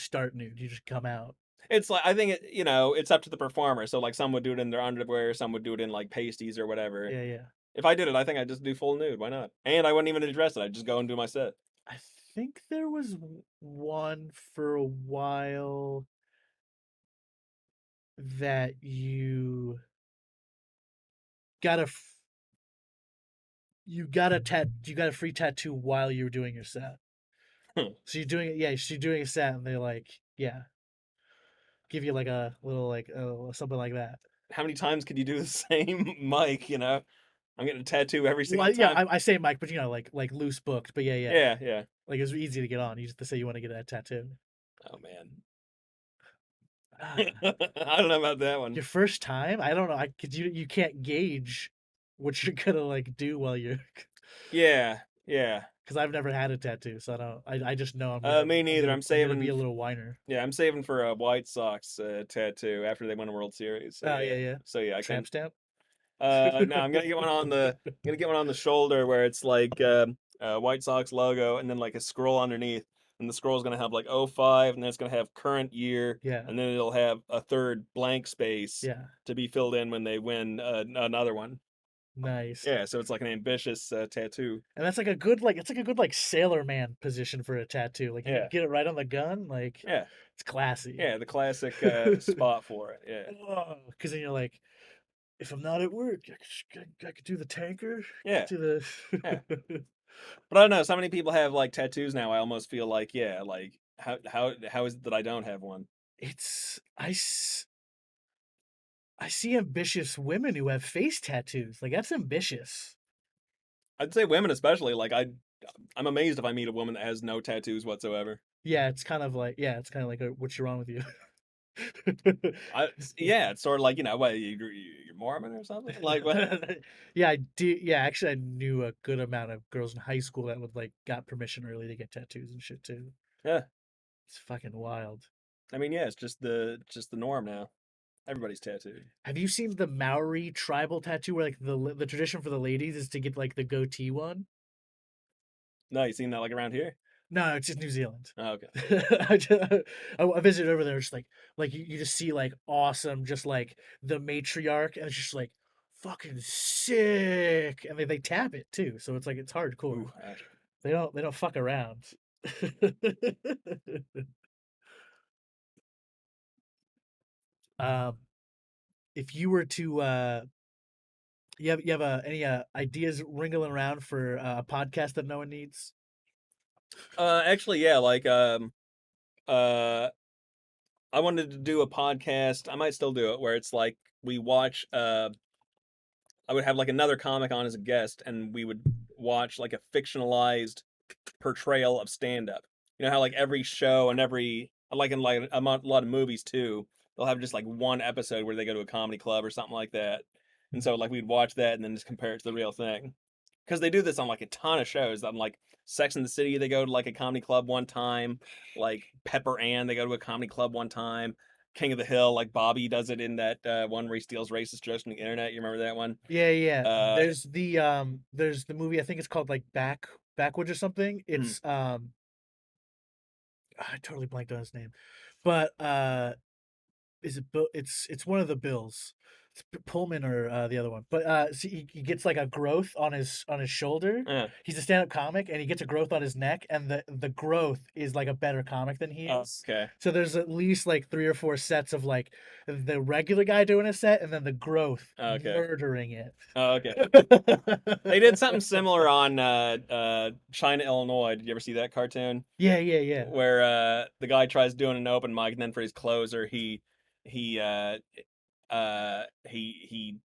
start nude. You just come out. It's like I think it's up to the performer. So like some would do it in their underwear, some would do it in like pasties or whatever. Yeah, yeah. If I did it, I think I'd just do full nude. Why not? And I wouldn't even address it. I'd just go and do my set. I think there was one for a while that got a f- you got a free tattoo while you were doing your set. So you're doing it, yeah. So you're doing a set, and they're like, yeah, give you like a little like something like that. How many times could you do the same mic? I'm getting a tattoo every single Well, yeah, time. I say Mike, but like loose booked. But yeah, yeah, Yeah, yeah. like it was easy to get on. You just to say you want to get a tattoo. Oh man. Ah, I don't know about that one. your first time? I don't know. Cause you can't gauge what you're gonna like do while you're. Yeah, yeah. Because I've never had a tattoo, so I don't. I just know Me neither. I'm gonna be a little whiner. Yeah, I'm saving for a White Sox tattoo after they win a World Series. So Oh yeah, yeah, yeah. so yeah, I can. Tramp stamp. No, I'm gonna get one on the shoulder where it's like White Sox logo and then like a scroll underneath, and the scroll is gonna have like '05, and then it's gonna have current year, Yeah, and then it'll have a third blank space yeah. to be filled in when they win another one. Nice. Yeah, so it's like an ambitious tattoo. And that's like a good like it's like a good like sailor man position for a tattoo. Like you Yeah, get it right on the gun, like yeah, it's classy. yeah. The classic spot for it. Yeah, Because then you're like, if I'm not at work, I could do the tanker. yeah, Do yeah. the. But I don't know. So many people have like tattoos now. I almost feel like, yeah, like how is it that I don't have one? it's I see ambitious women who have face tattoos. Like that's ambitious. I'd say women especially. Like I'm amazed if I meet a woman that has no tattoos whatsoever. Yeah, it's kind of like it's kind of like a, what's wrong with you? Yeah, it's sort of like, what, you're Mormon or something? Like, what? Yeah, I do. Yeah, actually, I knew a good amount of girls in high school that would like got permission early to get tattoos and shit too. Yeah. It's fucking wild. I mean, yeah, it's just the norm now. Everybody's tattooed. Have you seen the Maori tribal tattoo where like the tradition for the ladies is to get like the goatee one? No, you seen that like around here? No, no, it's just New Zealand. Oh, okay. I visited over there. Just like you just see like awesome, just like the matriarch, and it's just like fucking sick, and they tap it too, so it's like it's hardcore. Ooh, ouch. They don't fuck around. um, if you were to you have any ideas ringling around for a podcast that no one needs? Actually, yeah, like, uh, I wanted to do a podcast. I might still do it, where it's like we watch. I would have like another comic on as a guest, and we would watch like a fictionalized portrayal of stand up. You know how like every show and every like in like a lot of movies too, they'll have just like one episode where they go to a comedy club or something like that. And so like we'd watch that and then just compare it to the real thing. Because they do this on like a ton of shows. On like Sex and the City, they go to like a comedy club one time. Like Pepper Ann, they go to a comedy club one time. King of the Hill, like Bobby does it in that one where he steals racist jokes from the internet. You remember that one? Yeah, yeah. Uh, There's the movie, I think it's called like Backwoods or something. hmm, It's I totally blanked on his name. But is it Bill? It's one of the Bills. It's Pullman or the other one. But see, he gets like a growth on his shoulder. yeah. He's a stand-up comic, and he gets a growth on his neck, and the growth is like a better comic than he is. Okay. So there's at least like three or four sets of like the regular guy doing a set, and then the growth Okay. murdering it. Okay. They did something similar on China, Illinois. Did you ever see that cartoon? Yeah, yeah, yeah. Where the guy tries doing an open mic, and then for his closer, he he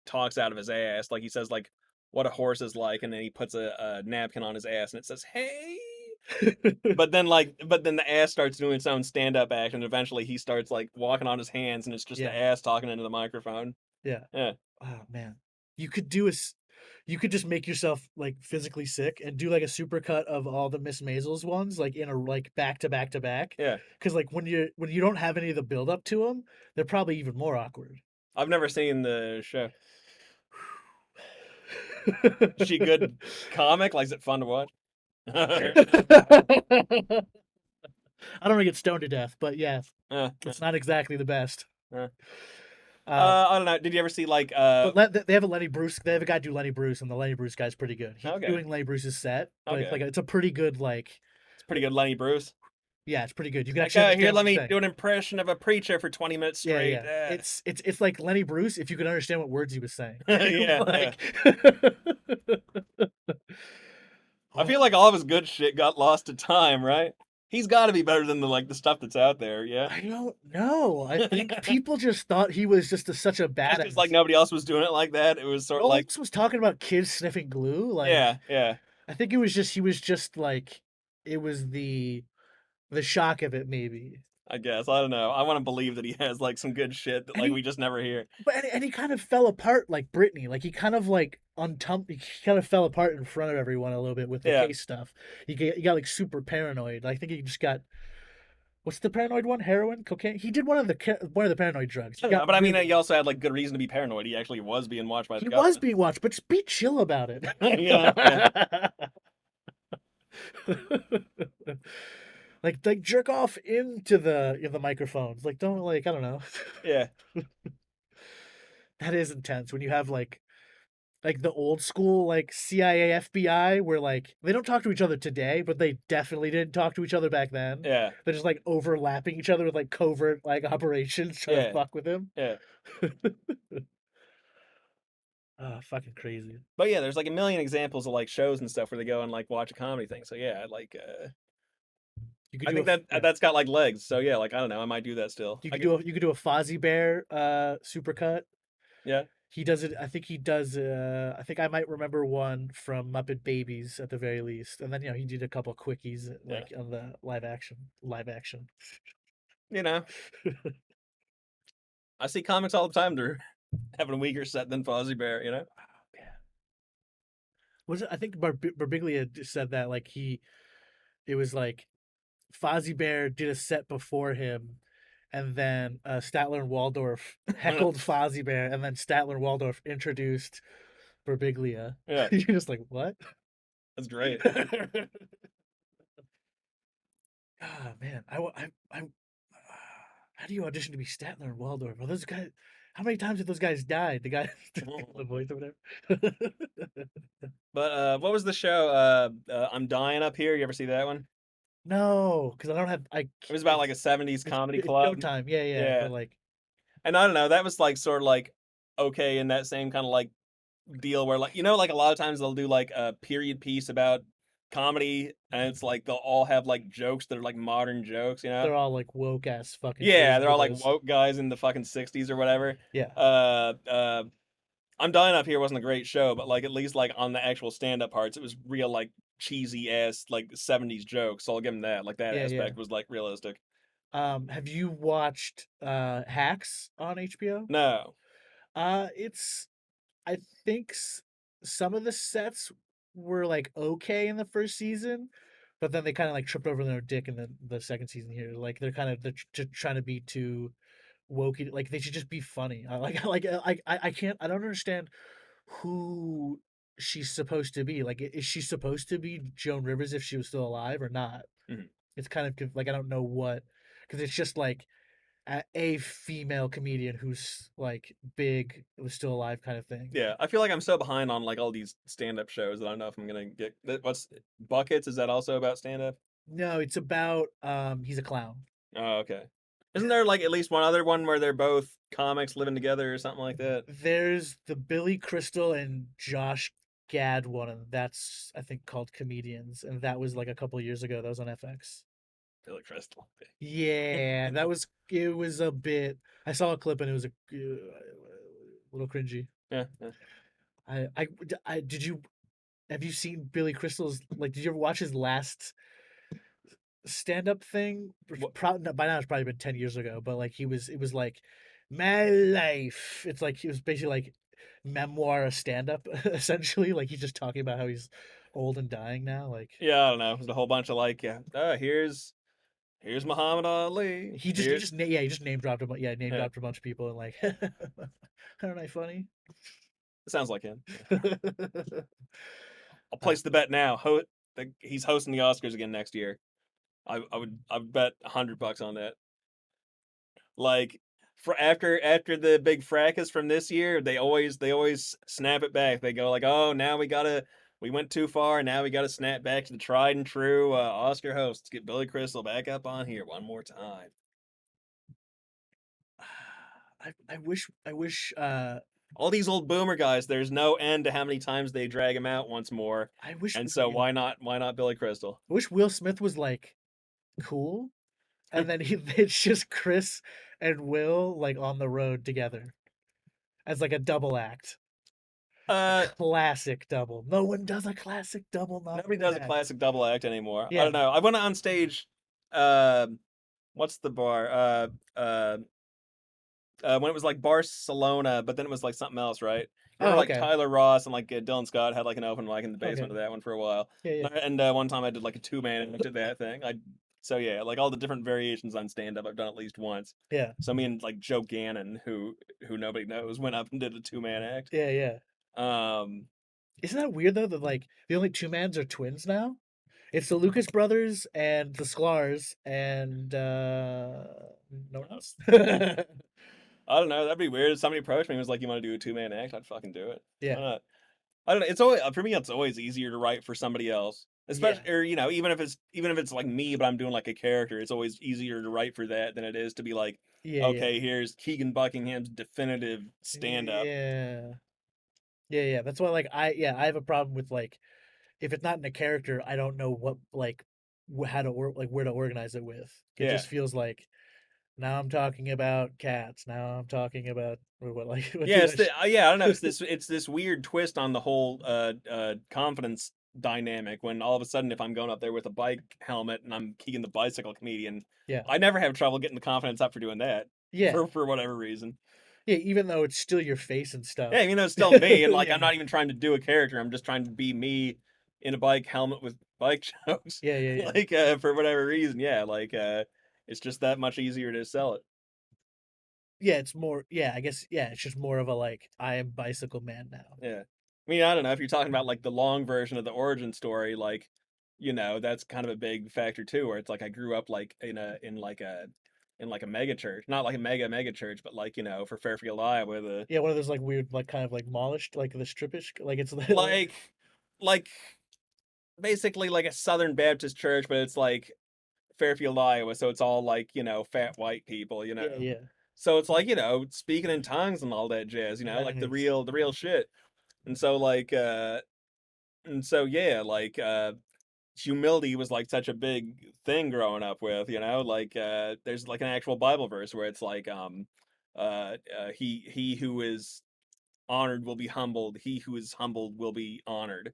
talks out of his ass. Like he says like what a horse is like, and then he puts a napkin on his ass, and it says hey. But then the ass starts doing its own stand up act, and eventually he starts like walking on his hands, and it's just the Yeah, ass talking into the microphone. yeah. Yeah, Oh man, you could do you could just make yourself like physically sick and do like a supercut of all the Miss Maisels ones, like in a like back to back to back. yeah. Because like when you don't have any of the build up to them, they're probably even more awkward. I've never seen the show. Is she a good comic? Like, is it fun to watch? I don't want to get stoned to death, but yeah, Uh, it's not exactly the best. uh. Uh, I don't know. Did you ever see like but they have a Lenny Bruce. They have a guy do Lenny Bruce, and the Lenny Bruce guy's pretty good. He's Okay, doing Lenny Bruce's set, but it's okay. like it's a pretty good like It's pretty good, Lenny Bruce. yeah, it's pretty good. You can Like, actually here, understand what let he's me saying. do an impression of a preacher for 20 minutes Yeah, straight. yeah. It's like Lenny Bruce if you could understand what words he was saying. Yeah, yeah. Like I oh, feel like all of his good shit got lost to time, right? He's got to be better than the stuff that's out there. Yeah. I don't know. I think people just thought he was just such a Just because like badass. nobody else was doing it like that, it was sort of No one like, else was talking about kids sniffing glue. Like yeah, yeah. I think it was just he was just like it was the shock of it maybe. I guess I don't know. I want to believe that he has like some good shit that And like he we just never hear. and he kind of fell apart like Britney. Like he kind of like he kind of fell apart in front of everyone a little bit with the Yeah, case stuff. He got like super paranoid. I think he just got what's the paranoid one? Heroin, cocaine. He did one of the paranoid drugs. I He don't know, got but I mean, really he also had like good reason to be paranoid. He actually was being watched by the he was government. being watched, but just be chill about it. Yeah, yeah, Like jerk off into the microphones. Like don't like I don't know. yeah, That is intense when you have like the old school like CIA FBI where like they don't talk to each other today, but they definitely didn't talk to each other back then. yeah, They're just like overlapping each other with like covert like operations trying to yeah, fuck with him. yeah. Ah, fucking crazy. But yeah, there's like a million examples of like shows and stuff where they go and like watch a comedy thing. So yeah, like You could I do think yeah. that's got like legs. So yeah, like I don't know, I might do that still. I could, You could do a Fozzie Bear supercut. yeah. He does it. I think he does. I think I might remember one from Muppet Babies at the very least, and then he did a couple quickies Yeah, like on the live action. Live action. you know, I see comics all the time. They're having a weaker set than Fozzie Bear. You know. Yeah. Was it? I think Barbiglia said that like it was like Fozzie Bear did a set before him, and then Statler and Waldorf heckled Fozzie Bear, and then Statler and Waldorf introduced Berbiglia. Yeah, You're just like, what? that's great. Ah, man, how do you audition to be Statler and Waldorf? Are those guys? How many times have those guys died? The guy, the voice or whatever. But what was the show? I'm Dying Up Here. You ever see that one? No, because I don't have. It was about like a '70s It's comedy it's club. Showtime. Yeah, yeah. Yeah, But like, and I don't know. That was like sort of like okay in that same kind of like deal where like like a lot of times they'll do like a period piece about comedy, and it's like they'll all have like jokes that are like modern jokes. they're all like woke ass fucking Yeah, they're versions all of like those. woke guys in the fucking '60s or whatever. Yeah, Uh, uh, I'm Dying Up Here wasn't a great show, but like at least like on the actual stand up parts, it was real like cheesy ass like '70s jokes. So I'll give them that. Like that yeah, yeah. aspect was like realistic. Have you watched Hacks on HBO? No. It's I think some of the sets were like okay in the first season, but then they kind of like tripped over their dick in the second season here. Like they're trying to be too wokey. Like they should just be funny. I can't. I don't understand who she's supposed to be. Like is she supposed to be Joan Rivers if she was still alive or not? Mhm. It's kind of like I don't know what because it's just like a female comedian who's like big was still alive kind of thing. Yeah, I feel like I'm so behind on like all these stand up shows that I don't know if I'm gonna get. What's Buckets? Is that also about stand up? No, it's about he's a clown. Oh, okay. Isn't there like at least one other one where they're both comics living together or something like that? There's the Billy Crystal and Josh Gad one, and that's I think called Comedians, and that was like a couple years ago. That was on FX. Billy Crystal. Yeah, that was it was a bit. I saw a clip and it was a little cringy. Yeah, yeah. I did you have you seen Billy Crystal's like did you ever watch his last stand-up thing? What? No, by now it's probably been 10 years ago, but like it was like my life. It's like it was basically like memoir of stand-up essentially. Like he's just talking about how he's old and dying now. Like Yeah, I don't know. There's a whole bunch of like, yeah. Here's Muhammad Ali. Here's he just name dropped name yeah. dropped a bunch of people and like aren't I funny? It sounds like him. Yeah. I'll place the bet now. He's hosting the Oscars again next year. I would bet $100 on that. Like for after the big fracas from this year, they always snap it back. They go like, oh, now we went too far. Now we gotta snap back to the tried and true Oscar host. Let's get Billy Crystal back up on here one more time. I wish All these old boomer guys, there's no end to how many times they drag him out once more. I wish And so why not Billy Crystal? I wish Will Smith was like cool and then it's just Chris and Will like on the road together as like a double act. A Uh classic double. No one does a classic double not Nobody in an does a act. classic double act anymore. I Yeah. don't know. I went on stage. What's the bar? When it was like Barcelona, but then it was like something else, right? Remember, Oh, like okay. Tyler Ross and like Dylan Scott had like an open mic in the Okay. basement of that one for a while. Yeah, yeah. And one time I did like a 2-man act at that thing. So yeah, like all the different variations on stand up, I've done at least once. Yeah. So me and like Joe Gannon, who nobody knows, went up and did a 2-man act. Yeah, yeah. Um, Isn't that weird though that like the only two mans are twins now? It's the Lucas brothers and the Sklars and no one else. I don't know. That'd be weird. If somebody approached me and was like, "You want to do a 2-man act?" I'd fucking do it. Why Yeah. not? I don't know. It's always for me. It's always easier to write for somebody else, Yeah. especially or even if it's like me, but I'm doing like a character. It's always easier to write for that than it is to be like, Yeah, yeah. okay, here's Keegan Buckingham's definitive stand up. Yeah. Yeah, yeah. That's why I have a problem with like if it's not in a character, I don't know what like how to like where to organize it with. It Yeah, just feels like Now I'm talking about cats. Now I'm talking about or what like what Yeah, dude it's I the yeah, I don't know. It's this weird twist on the whole confidence dynamic when all of a sudden if I'm going up there with a bike helmet and I'm Keegan the bicycle comedian, yeah. I never have trouble getting the confidence up for doing that Yeah. for whatever reason. Yeah, even though it's still your face and Yeah, stuff. you know, it's still me, and like Yeah. I'm not even trying to do a character. I'm just trying to be me in a bike helmet with bike jokes. Yeah, yeah, yeah. Like for whatever reason, yeah, like it's just that much easier to sell it. Yeah, it's more yeah, I guess yeah, it's just more of a like I am bicycle man now. Yeah. I mean, I don't know if you're talking about like the long version of the origin story, like, you know, that's kind of a big factor too, where it's like I grew up like in like a mega church, not like a mega church, but like, you know, for Fairfield, Iowa, the Yeah, one of those like weird like kind of like mallish like the strippish like it's like like basically like a Southern Baptist church, but it's like Fairfield, Iowa, so it's all like, you know, fat white people, you yeah, know. yeah. So it's like, you know, speaking in tongues and all that jazz, you know, like Nice. the real shit. And so like and so yeah, like humility was like such a big thing growing up with, you know, like there's like an actual Bible verse where it's like he who is honored will be humbled, he who is humbled will be honored.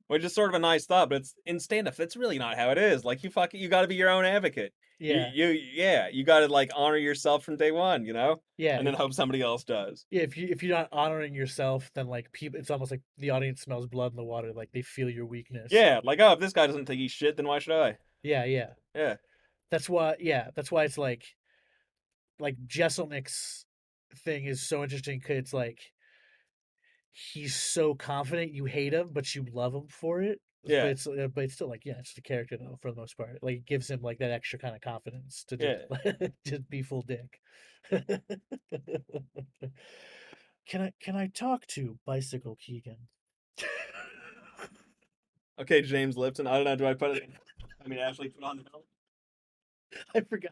Which is sort of a nice thought, but it's in stand-up, that's really not how it is. Like you gotta be your own advocate. Yeah. Yeah, you gotta like honor yourself from day one, you know? Yeah, And then hope somebody else does. yeah, if you're not honoring yourself, then like people it's almost like the audience smells blood in the water, like they feel your weakness. Yeah, like, oh, if this guy doesn't think he's shit, then why should I? Yeah, yeah. Yeah. That's why yeah, that's why it's like Jesselnick's thing is so interesting cuz it's like he's so confident you hate him, but you love him for it. Yeah. But it's still like yeah, it's just a character though for the most part. Like it gives him like that extra kind of confidence to just Yeah. just be full dick. Can I talk to Bicycle Keegan? Okay, James Lipton. I don't know, do I put it I mean Ashley put on the helmet? I forgot.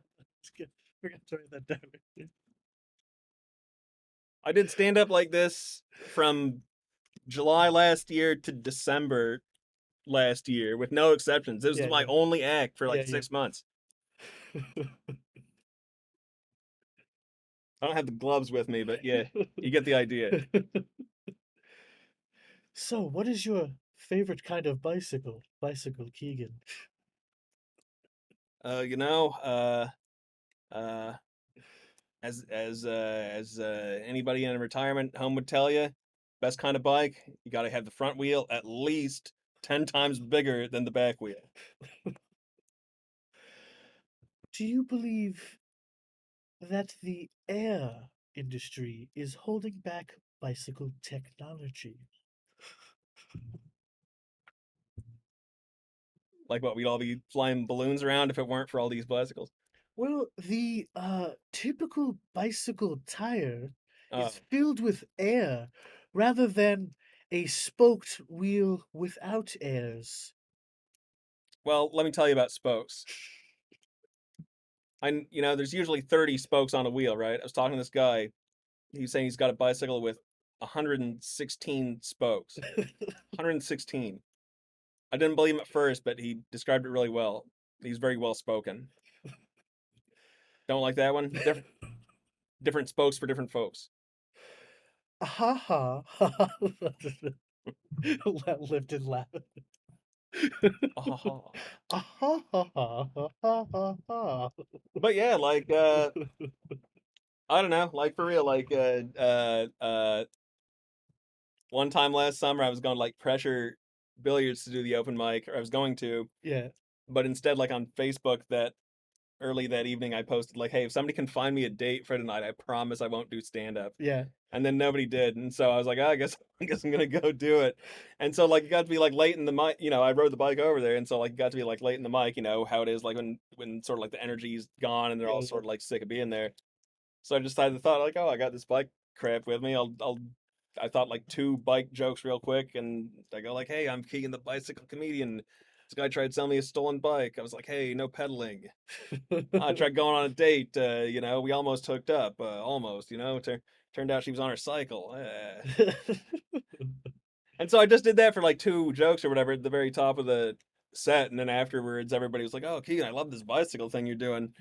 Forgot to write that down. I did stand up like this from July last year to December last year with no exceptions. This was Yeah, my yeah, only act for like yeah, 6 months. I don't have the gloves with me, but yeah, you get the idea. yeah. So, what is your favorite kind of bicycle? Bicycle Keegan. You know, uh, as anybody in a retirement home would tell you, best kind of bike, you got to have the front wheel at least 10 times bigger than the back wheel. Do you believe that the air industry is holding back bicycle technology? Like what we'd all be flying balloons around if it weren't for all these bicycles. Well, the typical bicycle tire is Uh, filled with air rather than a spoked wheel without airs. well, let me tell you about spokes. You know, there's usually 30 spokes on a wheel, right? I was talking to this guy. He was saying he's got a bicycle with 116 spokes. 116. I didn't believe him at first, but he described it really well. He's very well spoken. Don't like that one? Different spokes for different folks. Ha ha ha. Lived in laugh. Oh. Ah, ha ha ha ha ha ha. But yeah, like I don't know, like for real, like one time last summer I was going to like pressure billiards to do the open mic, or I was going to, Yeah, but instead like on Facebook that early that evening I posted like, hey, if somebody can find me a date for tonight, I promise I won't do stand up. yeah, And then nobody did, and so I was like, oh, I guess I guess I'm gonna go do it. And so like it got to be like late in the mic, you know, I rode the bike over there, and so like it got to be like late in the mic, you know how it is like when sort of like the energy's gone and they're yeah, all yeah. sort of like sick of being there. So I decided the thought like, oh, I got this bike crap with me. I thought like two bike jokes real quick, and I go like, hey, I'm Keegan the bicycle comedian. This guy tried to sell me a stolen bike. I was like, hey, no pedaling. I tried going on a date. You know, we almost hooked up. Almost. You know, turned out she was on her cycle. And so I just did that for like two jokes or whatever at the very top of the set, and then afterwards everybody was like, "Oh, Keegan, I love this bicycle thing you're doing,"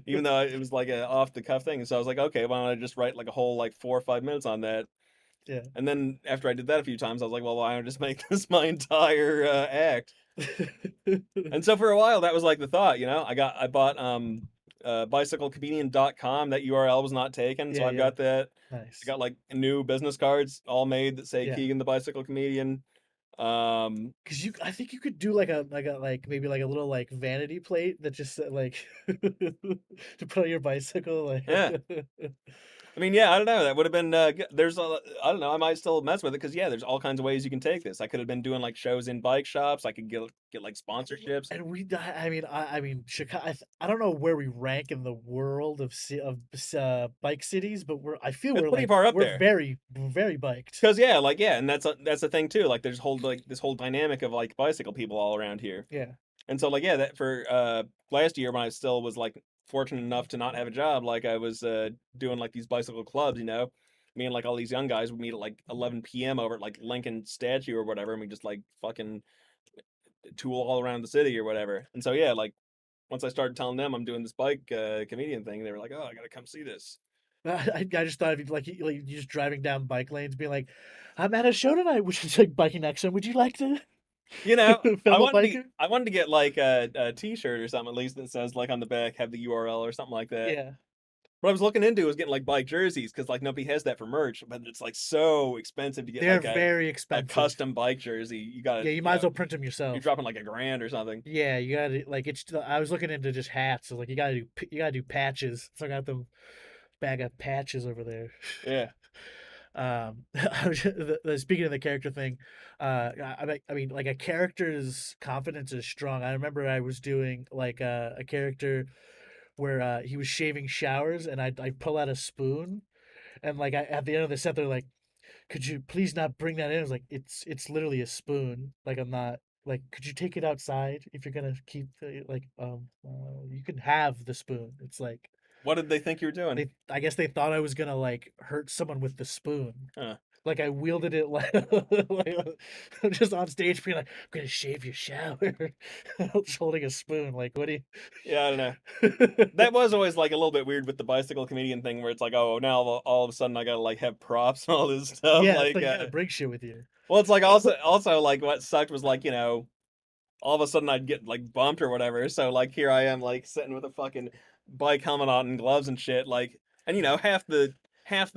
even though it was like a off the cuff thing. So I was like, "Okay, why don't I just write like a whole like 4 or 5 minutes on that?" Yeah. And then after I did that a few times, I was like, "Well, why don't I just make this my entire act?" And so for a while, that was like the thought, I bought bicyclecomedian.com. That URL was not taken, so Yeah, I've yeah. got that. I Nice. got like new business cards all made that say Yeah. Keegan the Bicycle Comedian. Cause I think you could do like maybe like a little like vanity plate that just said like to put on your bicycle like yeah. I mean, yeah, I don't know. That would have been there's I don't know. I might still mess with it because yeah, there's all kinds of ways you can take this. I could have been doing like shows in bike shops. I could get like sponsorships. and I mean Chicago. I don't know where we rank in the world of bike cities, but I feel It's we're pretty like far up we're there. very biked. Cause yeah, like yeah, and that's the thing too. Like there's whole like this whole dynamic of like bicycle people all around here. Yeah. And so like yeah, that for last year when I still was like fortunate enough to not have a job, like I was doing like these bicycle clubs, Me and like all these young guys would meet at like 11 p.m. over at like Lincoln Statue or whatever, and we just like fucking tool all around the city or whatever. And so yeah, like once I started telling them I'm doing this bike comedian thing, they were like, "Oh, I gotta come see this." I just thought of you like you just driving down bike lanes, being like, "I'm at a show tonight," which is like biking action. Would you like to, You know, fellow biker? I wanted to get like a T-shirt or something at least that says like on the back have the URL or something like that. Yeah, What I was looking into was getting like bike jerseys because like nobody has that for merch, but it's like so expensive to get they're like very a expensive. custom bike jersey. You got Yeah, to you might as well print them you're yourself. dropping like $1,000 or something. Yeah, you gotta like it's. I was looking into just hats. So like you gotta do patches. So I got them bag of patches over there. Yeah, Speaking of the character thing, I mean, like a character's confidence is strong. I remember I was doing like a character where he was shaving showers, and I pull out a spoon, and like at the end of the set, they're like, "Could you please not bring that in?" I was like, "It's literally a spoon. Like I'm not." Like, could you take it outside if you're gonna keep you can have the spoon. It's like what did they think you were doing? I guess they thought I was gonna like hurt someone with the spoon. Huh. Like I wielded it like, like I'm just on stage being like, I'm gonna shave your shower. Just holding a spoon. Like, what do Yeah, I don't know. you That was always like a little bit weird with the bicycle comedian thing, where it's like, oh, now all of a sudden I gotta like have props and all this stuff. Yeah, it's like you gotta bring shit with you. Well, it's like also like what sucked was like all of a sudden I'd get like bumped or whatever. So like here I am like sitting with a fucking bike helmet on and gloves and shit. Like, and half the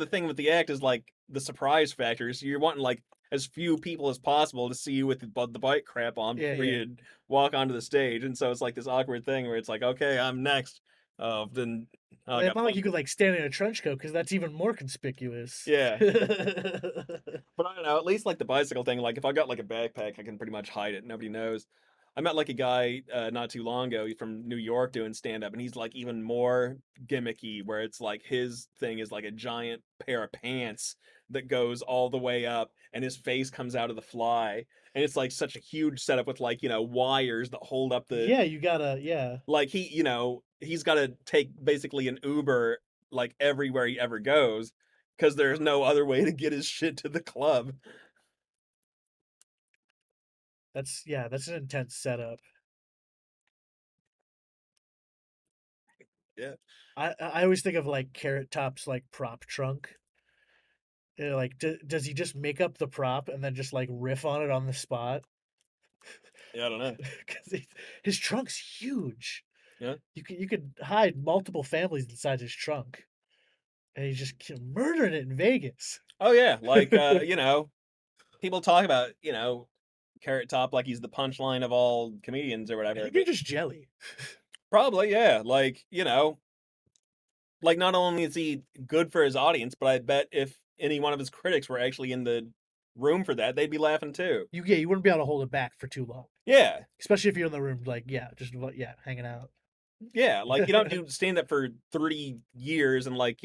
thing with the act is like the surprise factor. So you're wanting like as few people as possible to see you with the bike crap on Yeah, before yeah. you walk onto the stage. And so it's like this awkward thing where it's like, okay, I'm next. Oh, then I It's got not like you bumped. could like stand in a trench coat because that's even more conspicuous. Yeah. But I don't know, at least like the bicycle thing, like if I got like a backpack, I can pretty much hide it. Nobody knows. I met like a guy not too long ago from New York doing stand up, and he's like even more gimmicky, where it's like his thing is like a giant pair of pants that goes all the way up, and his face comes out of the fly. And it's like such a huge setup with like, wires that hold up the Yeah, you gotta. Yeah, like he's got to take basically an Uber like everywhere he ever goes because there's no other way to get his shit to the club. that's an intense setup. Yeah. I always think of like Carrot Top's like prop trunk. Like, does he just make up the prop and then just like riff on it on the spot? Yeah, I don't know. Because his trunk's huge. Yeah. You could hide multiple families inside his trunk, and he's just murdering it in Vegas. Oh yeah, like I people talk about, Carrot Top like he's the punchline of all comedians or whatever, think you're but just jelly. probably yeah, like, like not only is he good for his audience, but I bet if any one of his critics were actually in the room for that, they'd be laughing too. You wouldn't be able to hold it back for too long, Yeah. especially if you're in the room like just hanging out. Yeah, like you don't do stand up for 30 years and like,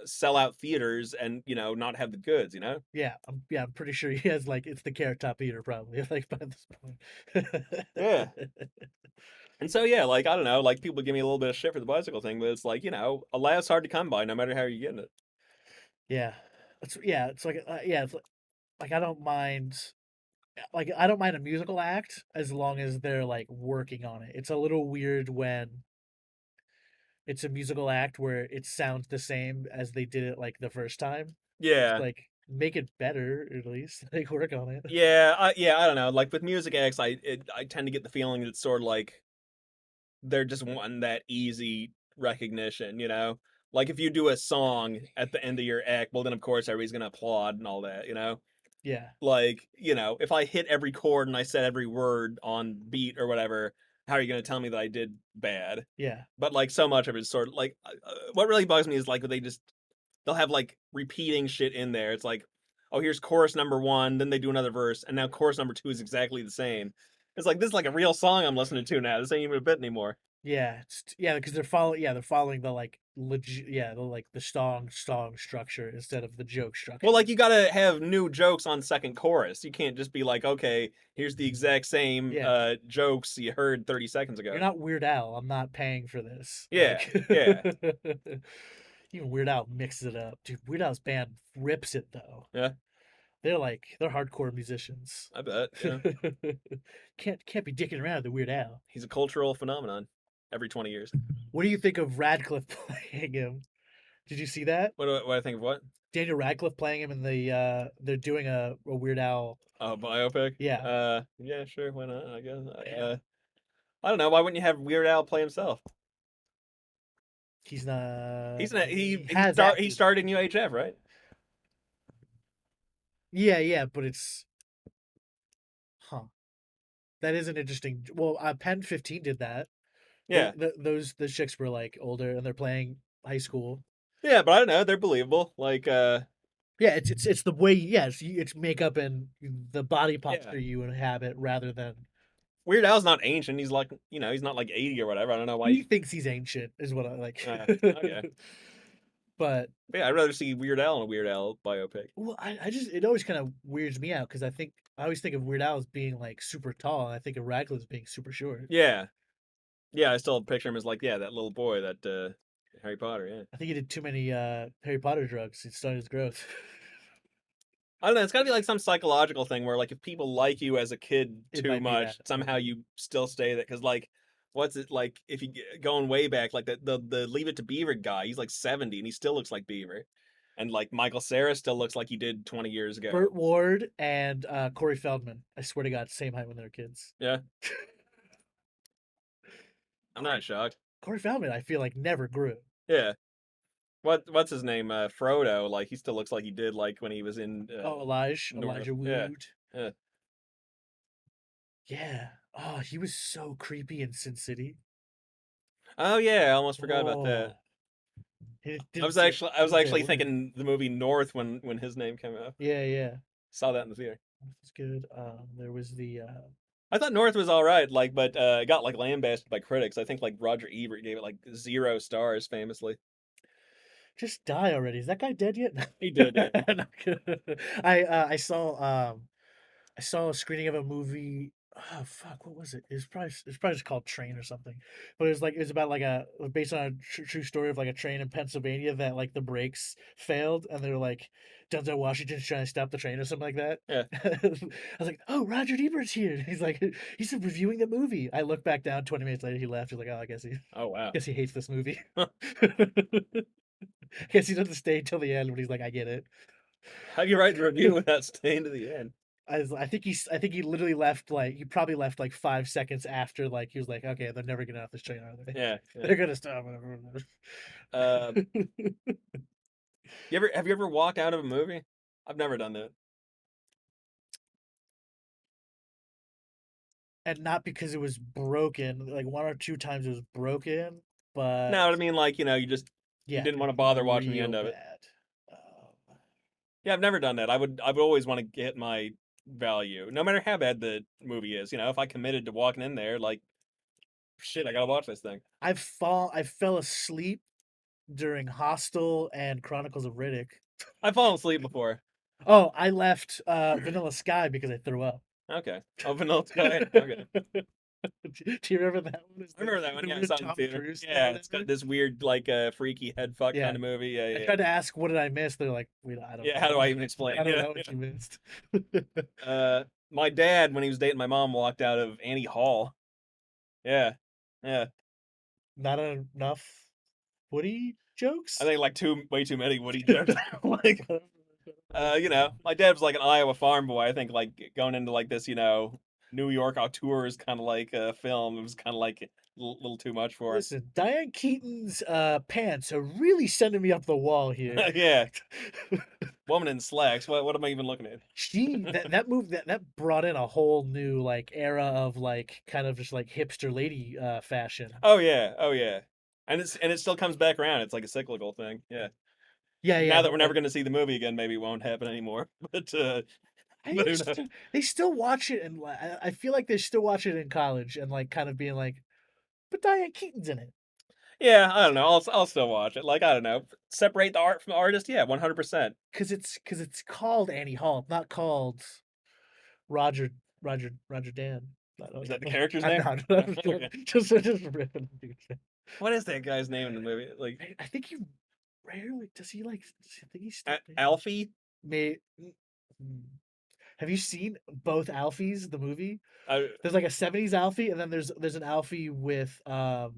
sell out theaters and, not have the goods. I'm pretty sure he has like it's the Carrot Top eater probably like by this Yeah. point. And so yeah, like I don't know, like people give me a little bit of shit for the bicycle thing, but it's like, a laugh's hard to come by no matter how you're getting it. Yeah, it's like it's like I don't mind. like I don't mind a musical act as long as they're like working on it. It's a little weird when it's a musical act where it sounds the same as they did it like the first time. It's Yeah. like make it better at least. Like work on it. Yeah, I don't know. Like with music acts, I tend to get the feeling that it's sort of like they're just wanting that easy recognition, you know? Like if you do a song at the end of your act, well then of course everybody's gonna applaud and all that, you know? Yeah, Like, you know, if I hit every chord and I said every word on beat or whatever, how are you gonna tell me that I did bad? yeah, But like so much of it is sort of like what really bugs me is like they'll have like repeating shit in there. It's like, oh, here's chorus number one, then they do another verse, and now chorus number two is exactly the same. It's like this is like a real song I'm listening to now. This ain't even a bit anymore. yeah. Yeah, because they're following the like legit, yeah, the like the song structure instead of the joke Well, structure. like you gotta have new jokes on second chorus. You can't just be like, okay, here's the exact same Yeah, jokes you heard 30 seconds you're ago. not Weird Al. I'm not paying for this. Yeah, Like, yeah, even Weird Al mixes it up, dude. Weird Al's band rips it though. yeah. They're hardcore musicians. I bet. Yeah, Can't be dicking around with the Weird Al. he's a cultural phenomenon. Every 20 years. What do you think of Radcliffe playing him? Did you see that? What do I think of what? Daniel Radcliffe playing him in the they're doing a Weird Al. Oh, biopic. Yeah, Yeah, sure. Why not? I guess. yeah. I don't know. Why wouldn't you have Weird Al play himself? He's not. He's not. He has He acted. starred in UHF, right? Yeah, yeah, but it's huh. That is an interesting. Well, Pen 15 did that. Yeah, Those chicks were like older and they're playing high school. yeah, but I don't know. They're believable. Like, Yeah, it's the way. Yeah, it's makeup and the body yeah. posture you inhabit rather than Weird Al's not ancient. He's like, you know, he's not like 80 or whatever. I don't know why. he thinks he's ancient is what I like. Okay. But But yeah, I'd rather see Weird Al in a Weird Al biopic. well, I just it always kind of weirds me out because I always think of Weird Al as being like super tall, and I think of Radcliffe as being super short. Yeah, yeah. I still picture him as like, yeah, that little boy that Harry Potter. Yeah. I think he did too many Harry Potter drugs. It started his growth. I don't know. It's got to be like some psychological thing where, like, if people like you as a kid It too might be much, that. somehow Yeah. you still stay that. Because, like, what's it like if you going way back, like the Leave It to Beaver guy? He's like 70 and he still looks like Beaver, and like Michael Cera still looks like he did 20 years ago. Burt Ward and Corey Feldman. I swear to God, same height when they were kids. Yeah, I'm Corey not shocked. Corey Feldman, I feel like never grew. Yeah. What's his name? Frodo. Like he still looks like he did like when he was in Oh, North. Elijah Yeah. Wood. Yeah. Yeah. Oh, he was so creepy in Sin City. Oh yeah, I almost forgot about that. Oh, he I was didn't say a actually word. thinking the movie North when his name came up. Yeah, yeah. Saw that in the theater. That's good. There was the I thought North was all right, like, but it got like lambasted by critics. I think like Roger Ebert gave it like 0 stars, famously. just die already. Is that guy dead yet? He did, yeah. Not good. I saw a screening of a movie. Oh fuck, what was it? It's probably just called Train or something. But it was about like based on a true story of like a train in Pennsylvania that like the brakes failed and they're like Denzel Washington's trying to stop the train or something like that. Yeah. I was like, oh, Roger Ebert's here. He's like, he's reviewing the movie. I look back down. 20 minutes later, he left. He's like, oh, Oh wow. guess he hates this movie. Guess he doesn't stay till the end when he's like, I get it. How do you write the review without staying to the end? I think he literally left like he probably left like 5 seconds after like he was like, okay, they're never getting off this train, are they? Yeah, yeah. They're gonna stop. Uh, have you ever walked out of a movie? I've never done that. And not because it was broken. Like one or two times it was broken, but No, I mean like you yeah, didn't want to it was bother watching the real end of it. bad. Um, Yeah, I've never done that. I would always want to get my value, no matter how bad the movie is. You know, if I committed to walking in there, like shit, I gotta watch this thing. I fell asleep during Hostel and Chronicles of Riddick. I've fallen asleep before. Oh, I left Vanilla Sky because I threw up. Okay. Oh, Vanilla Sky. Okay. Do you remember that one? I remember that one. The Yeah, I weird saw it in the Tom theater. Cruise thing or Yeah, it's got whatever? this weird, like, freaky head fuck Yeah. kind of movie. Yeah, I yeah, tried to ask, what did I miss? They're like, I don't yeah. How do know. I even explain? I don't Yeah, know what you missed. yeah. my dad, when he was dating my mom, walked out of Annie Hall. Yeah, yeah. Not enough Woody I jokes. think like way too many Woody jokes. Like, my dad was like an Iowa farm boy. I think like going into like this, New York auteur is kind of like a film. It was kind of like a little too much for him. Listen, Diane Keaton's pants are really sending me up the wall here. Yeah, woman in slacks. What am I even looking at? That move that brought in a whole new like era of like kind of just like hipster lady fashion. Oh yeah, oh yeah. And it still comes back around. It's like a cyclical thing. Yeah. Yeah, yeah, Now that but we're never like going to see the movie again, maybe it won't happen anymore. I But who used knows? to, they still watch it and I feel like they still watch it in college and like kind of being like, but Diane Keaton's in it Yeah, I don't know. I'll still watch it. Like I don't know. Separate the art from the artist. Yeah, 100%. because it's called Annie Hall, it's not called Roger Roger Dan. Is that the character's I'm name? not Okay. just ripping. Dude. What is that guy's name in the movie? Like I think he rarely does he like. I think he's still Alfie? may. Mm. Have you seen both Alfies, the movie? I, There's like a '70s Alfie, and then there's an Alfie with fuck,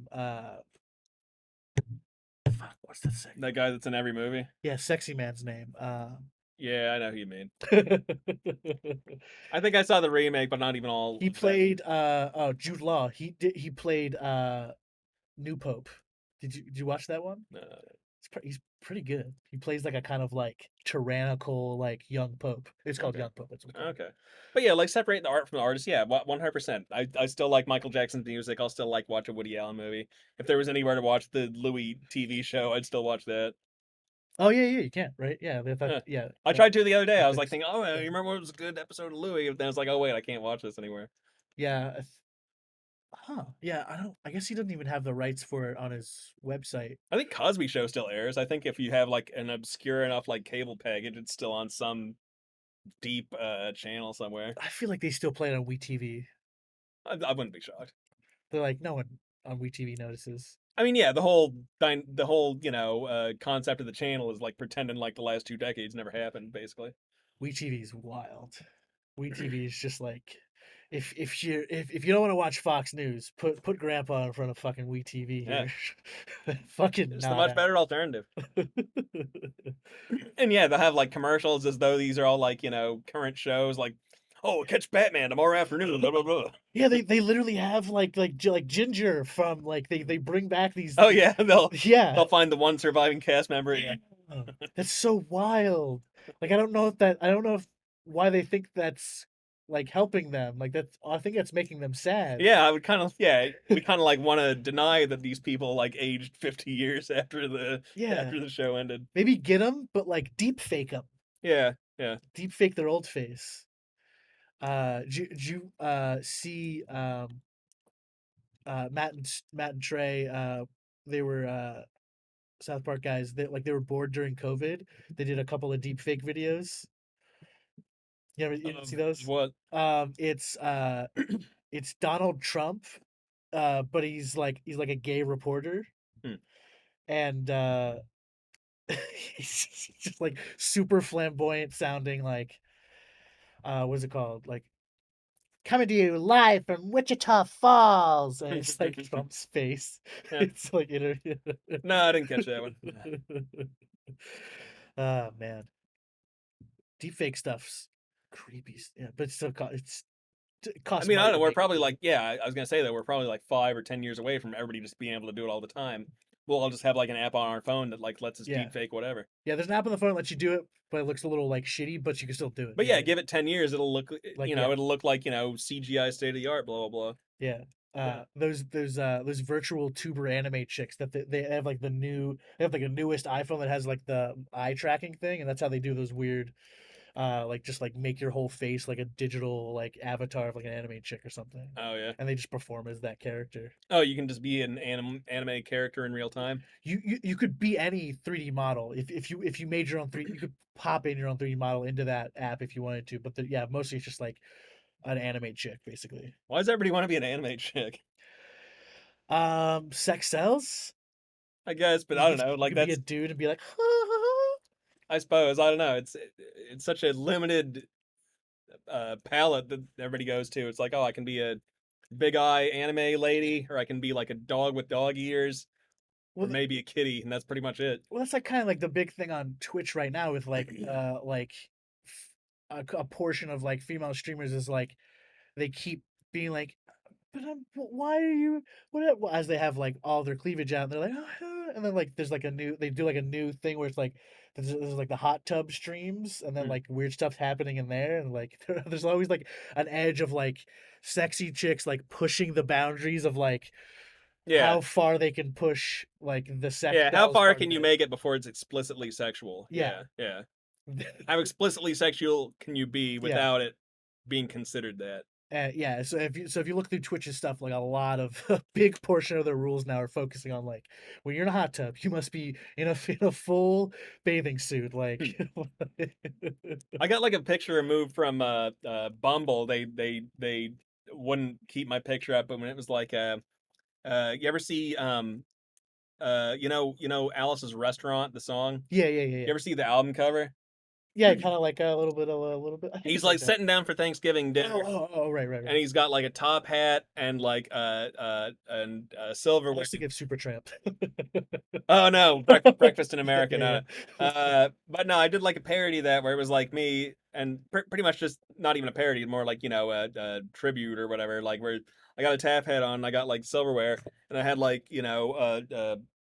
what's that second? that guy that's in every movie. Yeah, sexy man's name. Yeah, I know who you mean. I think I saw the remake, but not even all He of that. played Jude Law. He played New Pope. Did you watch that one? He's pretty good. He plays like a kind of like tyrannical like young pope. It's called Okay. Young Pope. That's what we call it. Okay. But yeah, like separate the art from the artist. Yeah, 100%. I still like Michael Jackson's music. I'll still like watch a Woody Allen movie. If there was anywhere to watch the Louis TV show, I'd still watch that. Oh yeah, yeah, you can, right? Yeah, Yeah. yeah. I tried to the other day. I was like Netflix. thinking, oh, you remember what was a good episode of Louis? And then I was like, oh wait, I can't watch this anywhere. Yeah. Huh. Yeah, I don't. I guess he doesn't even have the rights for it on his website. I think Cosby Show still airs. I think if you have like an obscure enough like cable package, it's still on some deep channel somewhere. I feel like they still play it on WeTV. I wouldn't be shocked. They're like, no one on WeTV notices. I mean, yeah, the whole concept of the channel is like pretending like the last 2 decades never happened, basically. WeTV is wild. WeTV is just like, if you don't want to watch Fox News, put Grandpa in front of fucking WeTV Yeah, here. Fucking it's the much nada. better alternative. And yeah, they'll have like commercials as though these are all like current shows, like oh catch Batman tomorrow afternoon, blah blah blah. Yeah, they literally have like Ginger from like they bring back these. Oh yeah, they'll Yeah, they'll find the one surviving cast member. Yeah. that's so wild. Like I don't know if why they think that's like helping them. Like that's I think that's making them sad. Yeah, I would kind of yeah, we kind of like want to deny that these people like aged 50 years Yeah, after the show ended. maybe get them, but like deep fake them, Yeah, yeah. deep fake their old face. Did you see Matt and Trey? They were South Park guys. They were bored during COVID. They did a couple of deep fake videos. You didn't see those? What? It's it's Donald Trump, but he's like a gay reporter, Hmm. and he's just like super flamboyant sounding like what's it called? Like coming to you live from Wichita Falls, and it's like Trump's face. Yeah. It's like No, I didn't catch that one. Oh man, deepfake stuff's creepy. Yeah, but it's still it I costs mean, I money don't know. to We're make it probably too. like, yeah, I was gonna say that we're probably like 5 or 10 years away from everybody just being able to do it all the time. We'll all just have like an app on our phone that like lets us Yeah, deep fake whatever. yeah. There's an app on the phone that lets you do it, but it looks a little like shitty, but you can still do it. But Yeah, yeah, yeah. give it 10 years, it'll look, Like yeah, it'll look like CGI state of the art, blah blah yeah. blah. Yeah. Those virtual tuber anime chicks that they have like they have like a newest iPhone that has like the eye tracking thing, and that's how they do those weird like just like make your whole face like a digital like avatar of like an anime chick or something, Oh yeah. and they just perform as that character. Oh, you can just be an anime character in real time. You could be any 3D model if you made your own 3D. You could pop in your own 3D model into that app if you wanted to, but yeah, mostly it's just like an anime chick basically. Why does everybody want to be an anime chick? Sex sells. I guess, but I don't know. You Like could be a that's, dude and be like, I suppose, I don't know. It's such a limited palette that everybody goes to. It's like, oh, I can be a big eye anime lady, or I can be like a dog with dog ears, or Well, maybe a kitty, and that's pretty much it. well, that's like kind of like the big thing on Twitch right now with like a portion of like female streamers is like they keep being like, but why are you what as they have like all their cleavage out, they're like, "Ah," and then like there's like a new they do like a new thing where it's like there's like the hot tub streams and then Mm. like weird stuff's happening in there and like there's always like an edge of like sexy chicks like pushing the boundaries of like Yeah, how far they can push like the sex yeah. How dolls far part of can you it. make it before it's explicitly sexual? Yeah. Yeah, yeah. How explicitly sexual can you be Yeah. without it being considered that? Yeah, so if you look through Twitch's stuff, like a lot of a big portion of their rules now are focusing on like when you're in a hot tub, you must be in a full bathing suit. Hmm. Like, I got like a picture removed from Bumble. They wouldn't keep my picture up, but when it was like you ever see Alice's Restaurant, the song? yeah, yeah, yeah, You yeah, ever see the album cover? yeah. Kind of like a little bit. I think He's it's like like that. sitting down for Thanksgiving dinner, Right, right, and right. he's got like a top hat and like and I silverware. was thinking of Supertramp. Oh no, Breakfast in Yeah, America, yeah, no. But no, I did like a parody of that where it was like me and pretty much just not even a parody, more like a tribute or whatever. Like where I got a tap hat on, I got like silverware, and I had like uh,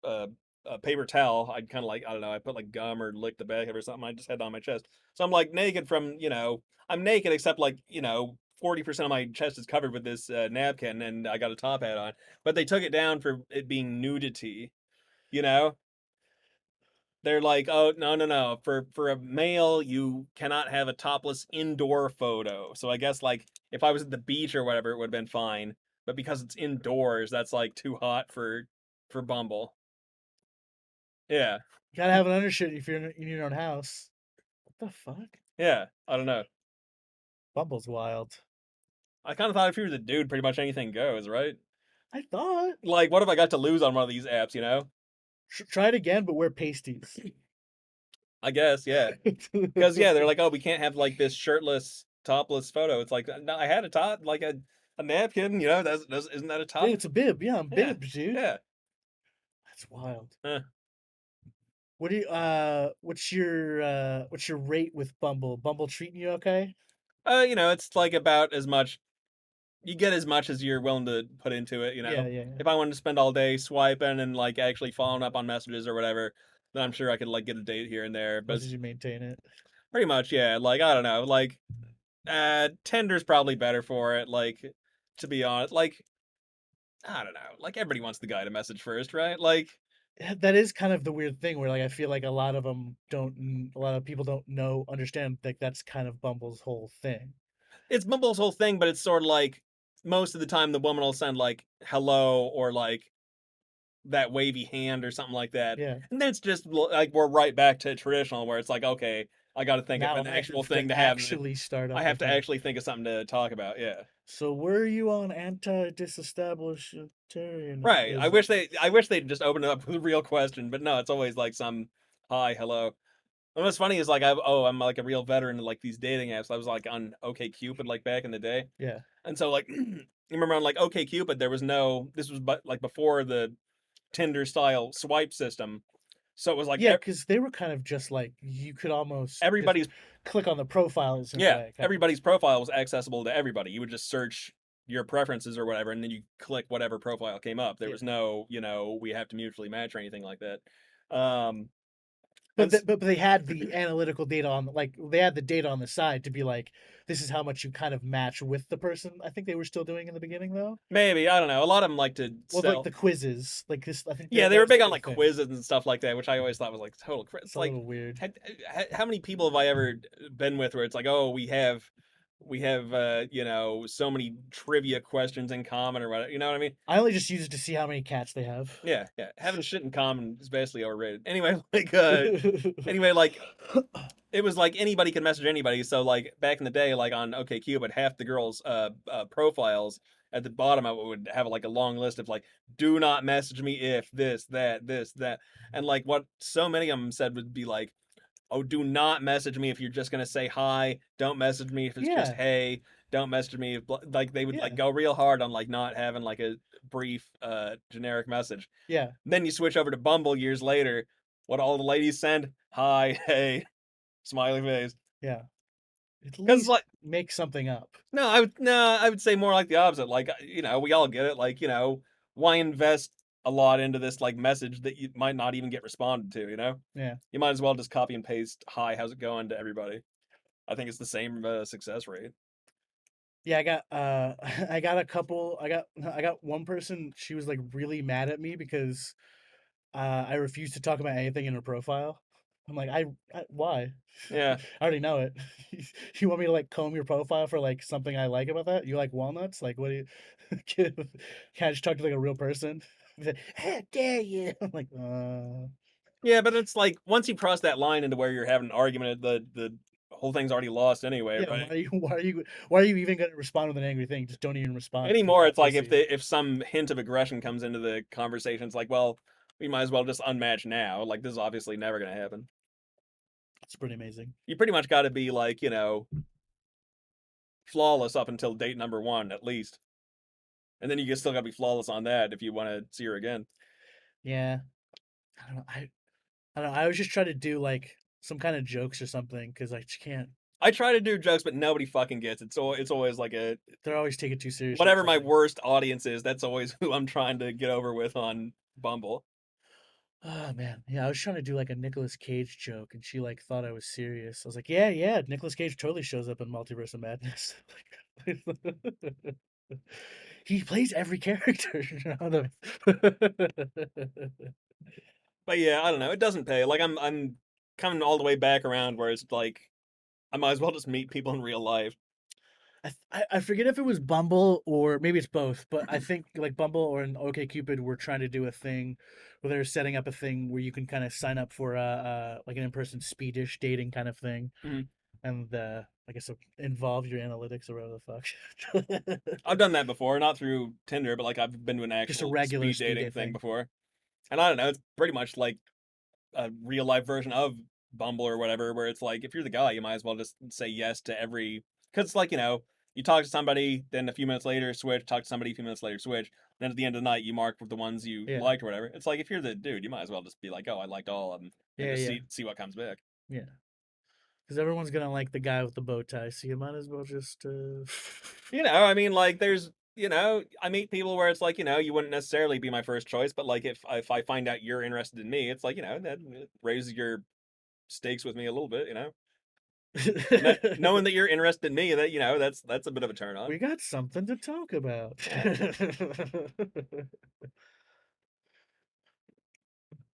a paper towel. I'd kind of like I don't know, I put like gum or licked the back of it or something. I just had it on my chest, so I'm like naked from I'm naked except like 40% of my chest is covered with this napkin, and I got a top hat on. But they took it down for it being nudity. You know, they're like, "Oh, no, no, no. For a male, you cannot have a topless indoor photo." So I guess like if I was at the beach or whatever, it would have been fine. But because it's indoors, that's like too hot for Bumble. Yeah. gotta have an undershirt if you're in your own house. What the fuck? Yeah. I don't know. Bumble's wild. I kind of thought if you were the dude, pretty much anything goes, right? I thought. Like, what if I got to lose on one of these apps? Try it again, but wear pasties. I guess, yeah. Because yeah, they're like, oh, we can't have like this shirtless, topless photo. It's like, no, I had a top, like a napkin. Isn't that a Yeah, top? it's a bib. Yeah, I'm Yeah, bibs, dude. yeah. That's wild. Uh, What do you what's your rate with Bumble? Bumble treating you okay? it's like about as much you get as much as you're willing to put into it. Yeah, yeah, yeah. If I wanted to spend all day swiping and like actually following up on messages or whatever, then I'm sure I could like get a date here and there. As long But as you maintain it. pretty much, yeah. Like I don't know, like Tinder's probably better for it. Like to be honest, like I don't know, like everybody wants the guy to message first, right? Like That is kind of the weird thing where like I feel like a lot of people don't know understand like that's kind of Bumble's whole thing. it's Bumble's whole thing, but it's sort of like most of the time the woman will send like hello or like that wavy hand or something like that. Yeah. And then it's just like we're right back to traditional where it's like, okay, I got to think of Now an I actual have to thing to have. actually start I up a have to thing. actually think of something to talk about. Yeah. So were you on anti-disestablishmentarian? Right. Is I wish they'd just open it up with a real question, but no, it's always like some hi, hello. And what's funny is like I'm like a real veteran of like these dating apps. I was like on OK Cupid like back in the day. yeah. And so like you remember on like OK Cupid there was no this was but like before the Tinder style swipe system. So it was like Yeah, because they were kind of just like you could almost just everybody's click on the profiles in a yeah, way, kind of. everybody's profile was accessible to everybody. You would just search your preferences or whatever, and then you click whatever profile came up. There Yeah. was no, we have to mutually match or anything like that. Um, But and but they had the analytical data on like they had the data on the side to be like this is how much you kind of match with the person. I think they were still doing in the beginning though. maybe I don't know. A lot of them like to Well, like sell. the quizzes, like this. I think Yeah, they that were was the big on big like thing. quizzes and stuff like that, which I always thought was like total. It's It's a like, little weird. how many people have I ever been with where it's like, oh, we have so many trivia questions in common or whatever. You know what I mean? I only just use it to see how many cats they have. Yeah, yeah. Having shit in common is vastly overrated. Anyway, like it was like anybody could message anybody. So like back in the day, like on OkCupid, half the girls' profiles at the bottom of it would have like a long list of like, do not message me if this, that, and like what so many of them said would be like, oh, do not message me if you're just gonna say hi. Don't message me if it's just Yeah, hey. Don't message me if like they would like yeah, go real hard on like not having like a brief generic message. yeah, Then you switch over to Bumble years later. What all the ladies send? Hi, hey, smiley face. yeah. At Because least like make something up. I would say more like the opposite. Like we all get it. Like why invest a lot into this like message that you might not even get responded to? Yeah. You might as well just copy and paste hi, how's it going to everybody. I think it's the same success rate. Yeah, I got I got a couple I got one person, she was like really mad at me because I refused to talk about anything in her profile. I'm like, why? Yeah. I already know it. You want me to like comb your profile for like something I like about that? You like walnuts? Like, what do you? Can I just talk to like a real person? How dare you? I'm like, Yeah, but it's like once you cross that line into where you're having an argument, the whole thing's already lost anyway, yeah. Why right? are you? Why are you even gonna respond with an angry thing? Just don't even respond. Keep Anymore, that it's like if pussy. if some hint of aggression comes into the conversation, it's like, well, we might as well just unmatch now. Like this is obviously never gonna happen. It's pretty amazing. You pretty much got to be like flawless up until date number one at least, and then you still got to be flawless on that if you want to see her again. Yeah. I don't know. I don't know. I always just try to do like some kind of jokes or something because I just can't. I try to do jokes, but nobody fucking gets it. So it's always like a They're always taking too seriously or whatever my something. worst audience is. That's always who I'm trying to get over with on Bumble. Oh man, yeah. I was trying to do like a Nicolas Cage joke, and she like thought I was serious. I was like, yeah, yeah. Nicolas Cage totally shows up in Multiverse of Madness. Like, he plays every character. But yeah, I don't know. It doesn't pay. Like I'm coming all the way back around where it's like I might as well just meet people in real life. I forget if it was Bumble or maybe it's both, but I think like Bumble or an OkCupid were trying to do a thing where they're setting up a thing where you can kind of sign up for like an in-person speedish dating kind of thing, Mhm. and I guess involve your analytics or whatever the fuck. I've done that before, not through Tinder, but like I've been to an Just a actual regular speed speed dating date thing thing. before. And I don't know, it's pretty much like a real life version of Bumble or whatever, where it's like if you're the guy, you might as well just say yes to every. Because it's like you talk to somebody, then a few minutes later switch, talk to somebody, a few minutes later switch, then at the end of the night you mark with the ones you Yeah, liked or whatever. It's like if you're the dude, you might as well just be like, oh, I liked all of them, and yeah, just yeah, see what comes back. yeah. Because everyone's gonna like the guy with the bow tie, so you might as well just. I mean, like there's. I meet people where it's like, you wouldn't necessarily be my first choice, but like if I find out you're interested in me, it's like, that raises your stakes with me a little bit. Knowing that you're interested in me, that that's a bit of a turn on. We got something to talk about. Yeah.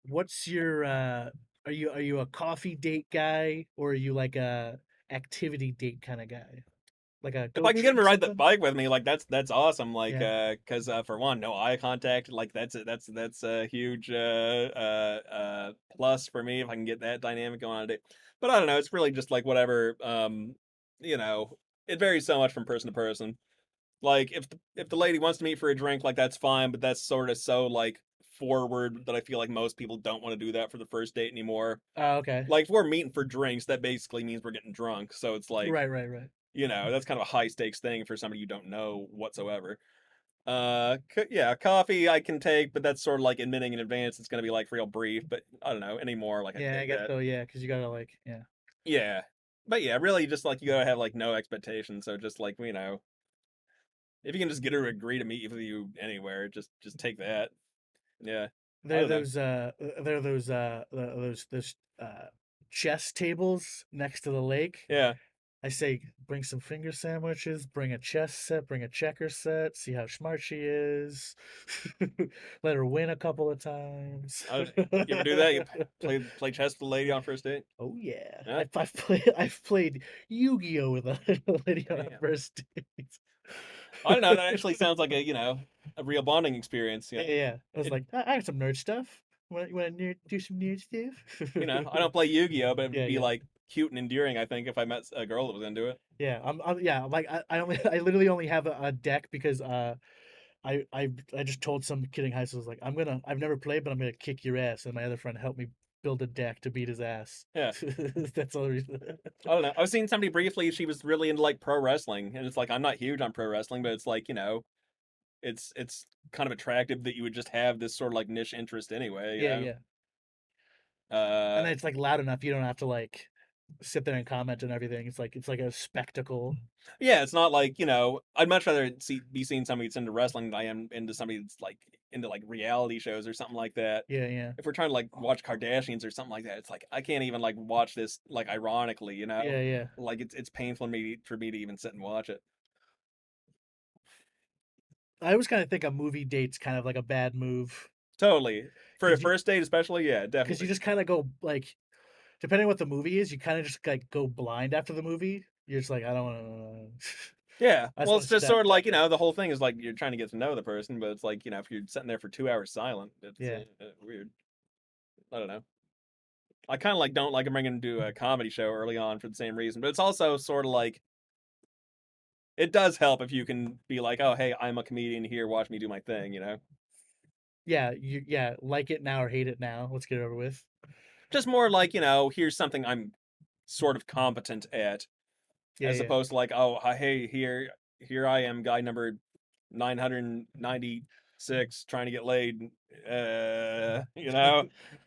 What's your are you a coffee date guy or are you like a activity date kind of guy? Like a If go I can get him to drink ride the something? bike with me, like that's awesome. Like, Yeah. cause for one, no eye contact. Like that's a huge plus for me if I can get that dynamic going on a date. But I don't know. It's really just like whatever. You know, it varies so much from person to person. Like if the lady wants to meet for a drink, like that's fine. But that's sort of so like forward that I feel like most people don't want to do that for the first date anymore. Oh, okay. Like if we're meeting for drinks, that basically means we're getting drunk. So it's like, Right, right, right. that's kind of a high stakes thing for somebody you don't know whatsoever. Yeah, coffee I can take, but that's sort of like admitting in advance it's gonna be like real brief. But I don't know anymore. Like I Yeah, I take guess that. so. Yeah, because you gotta like, yeah. Yeah, but yeah, really, just like you gotta have like no expectations. So just like if you can just get her to agree to meet with you anywhere, just take that. Yeah, I There are don't know. those there are those chess tables next to the lake. Yeah, I say bring some finger sandwiches, bring a chess set, bring a checker set, see how smart she is. Let her win a couple of times. you ever do that? You play chess with the lady on first date? Oh yeah, Yeah, I've played Yu-Gi-Oh with a lady on a damn. first date. I don't know. That actually sounds like a real bonding experience. Yeah, yeah. I was It like, I have some nerd stuff. Want to do some nerd stuff? I don't play Yu-Gi-Oh, but it would Yeah, be yeah. like cute and endearing. I think if I met a girl that was into it. Yeah, yeah, like I literally only have a deck because I just told some kid in high school, I was like, I've never played, but I'm gonna kick your ass, and my other friend helped me build a deck to beat his ass. Yeah. That's all the reason. I don't know. I was seeing somebody briefly. She was really into like pro wrestling, and it's like I'm not huge on pro wrestling, but it's like it's kind of attractive that you would just have this sort of like niche interest anyway. Yeah, yeah. And then it's like loud enough you don't have to like sit there and comment and everything. It's like a spectacle. Yeah, it's not like I'd much rather be seeing somebody that's into wrestling than I am into somebody that's like into like reality shows or something like that. Yeah, yeah. If we're trying to like watch Kardashians or something like that, it's like I can't even like watch this like ironically, Yeah, yeah. like it's painful for me to even sit and watch it. I always kind of think a movie date's kind of like a bad move Totally. For a because first date especially, yeah, you definitely. just kind of go like, depending on what the movie is, you kind of just like go blind after the movie. You're just like, I don't want to. Yeah. I just Well, want it's to sit just down. sort of like, the whole thing is like you're trying to get to know the person, but it's like, if you're sitting there for 2 hours silent, it's Yeah, weird. I don't know. I kind of like don't like bringing to a comedy show early on for the same reason, but it's also sort of like it does help if you can be like, oh, hey, I'm a comedian here, watch me do my thing. yeah, yeah. Like it now or hate it now. Let's get it over with. Just more like, here's something I'm sort of competent at, Yeah, as yeah. opposed to like, oh, hey, here I am, guy number 996 trying to get laid.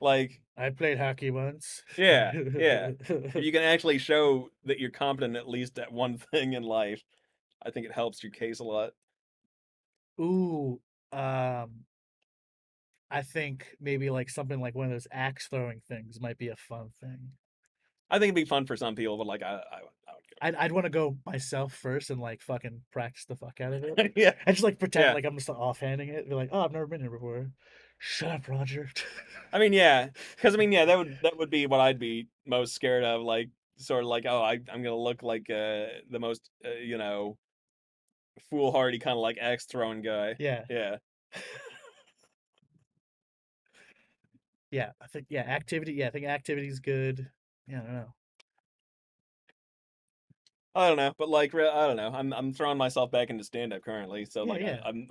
Like, I played hockey once. yeah, yeah. If you can actually show that you're competent at least at one thing in life, I think it helps your case a lot. Ooh, I think maybe like something like one of those axe throwing things might be a fun thing. I think it'd be fun for some people, but like I would I'd want to go myself first and like fucking practice the fuck out of it. give it. Yeah, I just like pretend yeah. like I'm just offhanding it. Be like, oh, I've never been here before. Shut up, Roger. I mean, yeah, because I mean, yeah, that would be what I'd be most scared of, like sort of like, oh, I'm gonna look like the most foolhardy kind of like axe throwing guy. Yeah, Yeah, yeah. I think yeah, activity. Yeah, I think activity's good. Yeah, I don't know. I don't know, but like I don't know. I'm throwing myself back into stand up currently, so Yeah, like yeah. I'm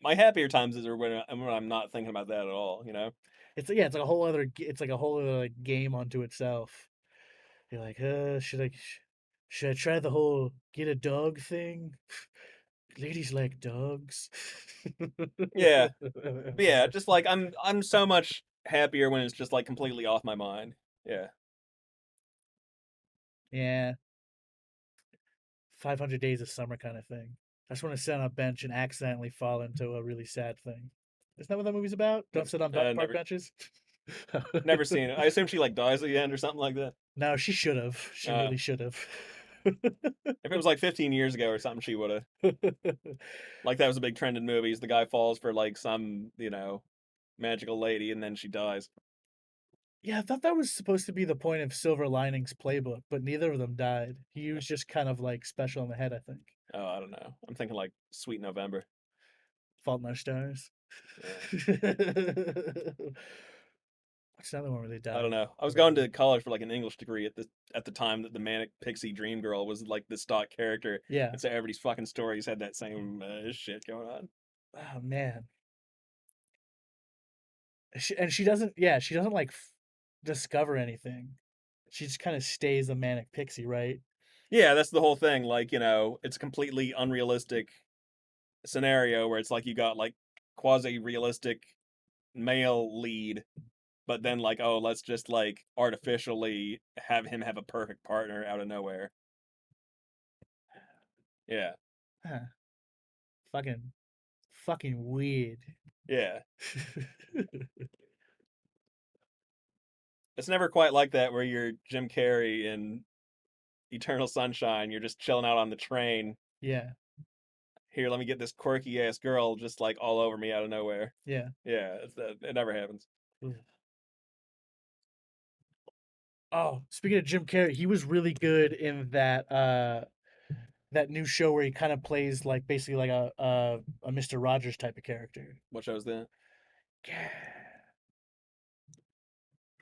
my happier times is when I'm not thinking about that at all. It's yeah, it's like a whole other. It's like a whole other like game unto itself. You're like, should I try the whole get a dog thing? Ladies like dogs. Yeah, but yeah, just like I'm so much happier when it's just like completely off my mind. Yeah. Yeah, 500 Days of Summer kind of thing. I just want to sit on a bench and accidentally fall into a really sad thing. Isn't that what that movie's about? Don't sit on park Never benches. never seen it. I assume she like dies at the end or something like that. No, she should have. She Uh, really should have. if it was like 15 years ago or something, she would have. Like that was a big trend in movies. The guy falls for like some, magical lady and then she dies. Yeah, I thought that was supposed to be the point of Silver Linings Playbook, but neither of them died. He was just kind of like special in the head, I think. Oh, I don't know. I'm thinking like Sweet November. Fault in Our Stars. Yeah. What's another one where they I don't died? know. I was going to college for like an English degree at the time that the manic pixie dream girl was like the stock character, Yeah. and so everybody's fucking stories had that same shit going on. Oh man. And she doesn't. Yeah, she doesn't like discover anything. She just kind of stays a manic pixie, right? Yeah, that's the whole thing. Like it's a completely unrealistic scenario where it's like you got like quasi realistic male lead, but then like, oh, let's just like artificially have him have a perfect partner out of nowhere. Yeah, Huh. Fucking, fucking weird. yeah. It's never quite like that where you're Jim Carrey in Eternal Sunshine. You're just chilling out on the train. Yeah, Here, let me get this quirky ass girl just like all over me out of nowhere. yeah. Yeah, it never happens. Ugh. Oh, speaking of Jim Carrey, he was really good in that new show where he kind of plays like basically like a Mr. Rogers type of character. What show's that? Yeah.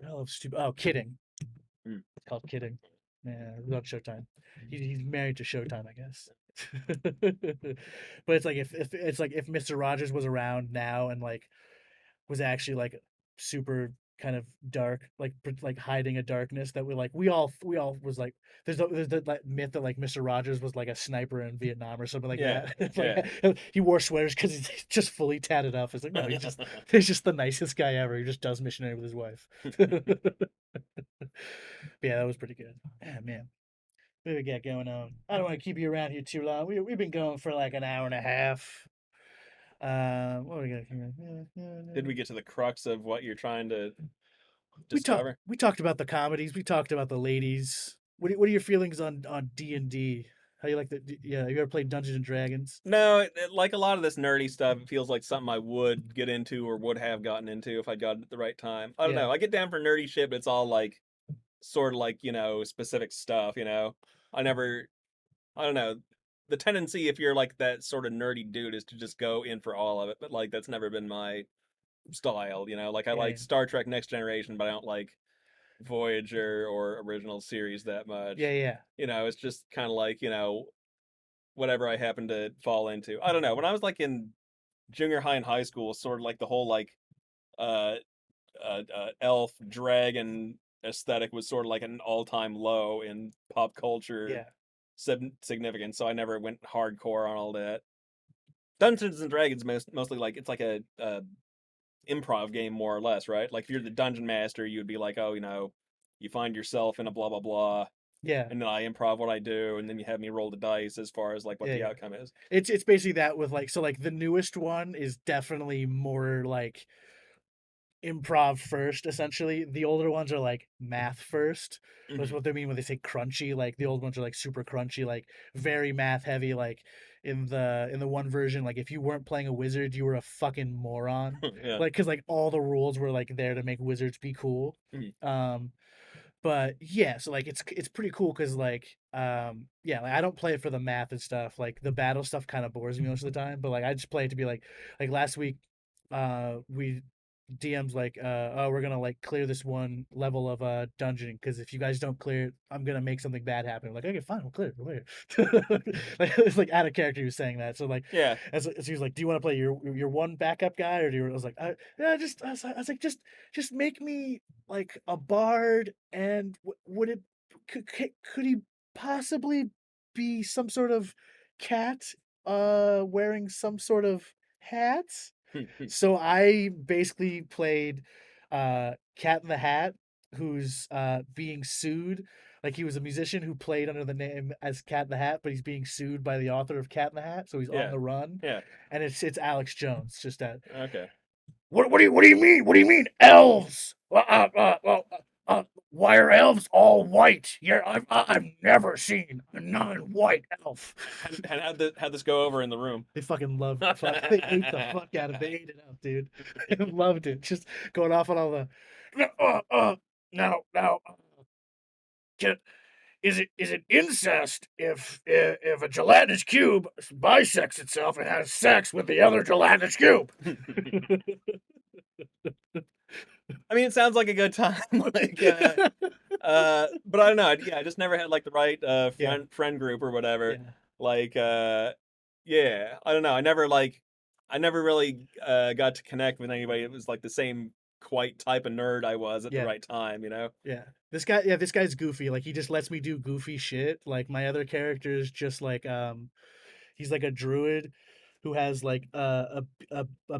I love stupid. Oh, Kidding. Hmm. It's called Kidding. Yeah, it's on Showtime. He's married to Showtime, I guess. But it's like if it's like if Mr. Rogers was around now and like was actually like super kind of dark, like hiding a darkness that we all was like there's the like myth that like Mr. Rogers was like a sniper in Vietnam or something like Yeah, that. It's like yeah. he wore sweaters because he's just fully tatted up. It's like no, he's just the nicest guy ever. He just does missionary with his wife. But yeah, that was pretty good. Ah, man. What do we got going on? I don't want to keep you around here too long. We've been going for like an hour and a half. What do we got Did we here? get to the crux of what you're trying to We talked discover? we talked about the comedies. We talked about the ladies. What are your feelings on D&D? How you like the yeah? You ever played Dungeons and Dragons? No, like a lot of this nerdy stuff, it feels like something I would get into or would have gotten into if I got it at the right time. I don't Yeah, know. I get down for nerdy shit, but it's all like sort of like, specific stuff, you know? I never, I don't know. The tendency, if you're like that sort of nerdy dude, is to just go in for all of it, but like that's never been my style, you know? Like I yeah, like Star Trek Next Generation, but I don't like Voyager or original series that yeah, much. yeah, It's just kind of like, whatever I happen to fall into. I don't know. When I was like in junior high and high school, sort of like the whole like uh, elf dragon aesthetic was sort of like an all-time low in pop culture yeah, significance. So I never went hardcore on all that. Dungeons and Dragons mostly like it's like a improv game more or less, right? Like if you're the dungeon master, you'd be like, oh, you find yourself in a blah blah blah, yeah, and then I improv what I do, and then you have me roll the dice as far as like what yeah, the yeah. outcome is. It's basically that with like so like the newest one is definitely more like improv first, essentially. The older ones are like math first. That's Hmm. what they mean when they say crunchy. Like the old ones are like super crunchy, like very math heavy. Like in the one version, like if you weren't playing a wizard, you were a fucking moron. Yeah. Like because like all the rules were like there to make wizards be cool. Mhm. Um, but yeah, so like it's pretty cool because yeah, like I don't play it for the math and stuff. Like the battle stuff kind of bores me most of the time. But like I just play it to be like last week, we DM's like, oh, we're gonna like clear this one level of dungeon because if you guys don't clear it, I'm gonna make something bad happen. I'm like, okay, fine, we'll clear it. Like it's like out of character he was saying that. So like, Yeah. as he was like, do you want to play your one backup guy or do you? I was like, yeah, I was like, just make me like a bard and would it could he possibly be some sort of cat wearing some sort of hat? So I basically played Cat in the Hat, who's being sued. Like he was a musician who played under the name as Cat in the Hat, but he's being sued by the author of Cat in the Hat, so he's on Yeah. the run. Yeah. And it's Alex Jones. Just that. Okay. What do you mean? What do you mean elves? Why are elves all white? Yeah, I've never seen a non-white elf. How'd this go over in the room? They fucking loved they ate the fuck out of it. They ate it up, dude. They loved it. Just going off on all the now can, is it incest if a gelatinous cube bisects itself and has sex with the other gelatinous cube? I mean, it sounds like a good time. Like, but I don't know. Yeah, I just never had like the right Yeah, friend group or whatever. yeah, Like, yeah, I don't know. I never really got to connect with anybody. It was like the same quite type of nerd I was at the yeah. right time, you know? Yeah. This guy's goofy. Like he just lets me do goofy shit. Like my other character is just like he's like a druid who has like a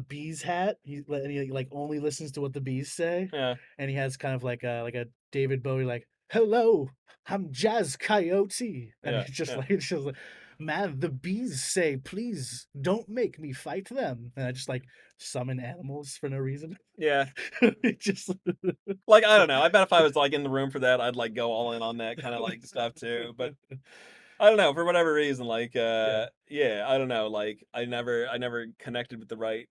bees hat. And he like only listens to what the bees say. Yeah, And he has kind of like a David Bowie like, "Hello, I'm Jazz Coyote." And yeah, it's just yeah, like man, the bees say, "Please don't make me fight them." And I just like summon animals for no reason. yeah. It just Like, I don't know. I bet if I was like in the room for that, I'd like go all in on that kind of like stuff too. But I don't know, for whatever reason, like, yeah. yeah, I don't know, like, I never connected with the right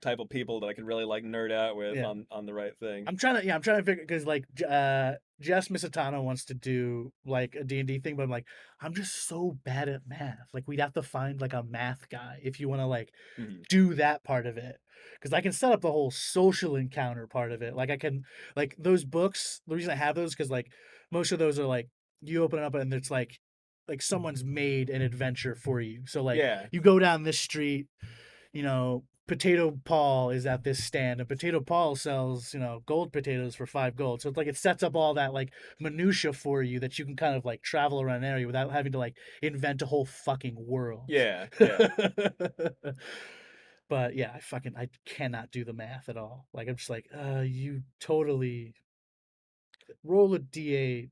type of people that I could really, like, nerd out with Yeah. on the right thing. I'm trying to figure because like Jess Misitano wants to do like a D&D thing, but I'm like, I'm just so bad at math. Like we'd have to find like a math guy if you want to like Mhm. do that part of it. Because I can set up the whole social encounter part of it. Like I can like those books. The reason I have those because like most of those are like you open it up and it's like someone's made an adventure for you. So like Yeah. you go down this street, you know, Potato Paul is at this stand, and Potato Paul sells, gold potatoes for 5 gold. So it's like it sets up all that like minutia for you that you can kind of like travel around an area without having to like invent a whole fucking world. Yeah, yeah. But yeah, I cannot do the math at all. Like I'm just like, you totally roll a d8.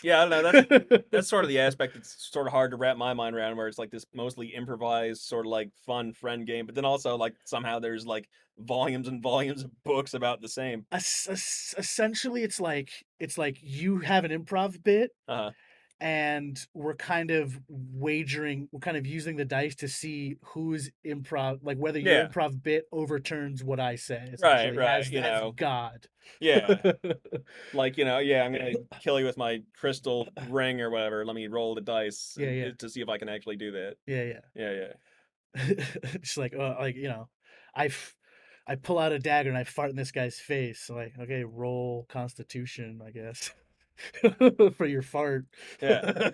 Yeah, I don't know. That's sort of the aspect that's sort of hard to wrap my mind around, where it's like this mostly improvised, sort of like fun friend game, but then also like somehow there's like volumes and volumes of books about the same. Essentially it's like you have an improv bit Uh-huh. and we're kind of using the dice to see who's improv, like whether your Yeah. improv bit overturns what I say, Right, essentially, right. as God. Yeah. Like, yeah, I'm gonna kill you with my crystal ring or whatever. Let me roll the dice Yeah, yeah, to see if I can actually do that. yeah, Yeah, yeah. yeah. Just like I f- I pull out a dagger and I fart in this guy's face. So like, okay, roll Constitution, I guess, for your fart. Yeah.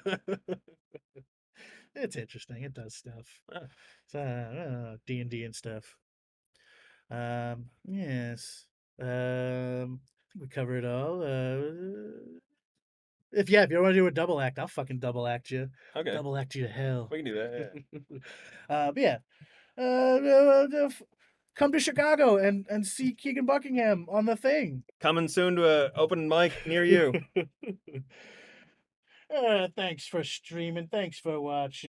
It's interesting. It does stuff. Ah, So D&D and stuff. Yes. I think we covered it all. If you want to do a double act, I'll fucking double act you. okay. Double act you to hell. We can do that, yeah. But yeah. Come to Chicago and see Keegan Buckingham on the thing. Coming soon to a open mic near you. Thanks for streaming. Thanks for watching.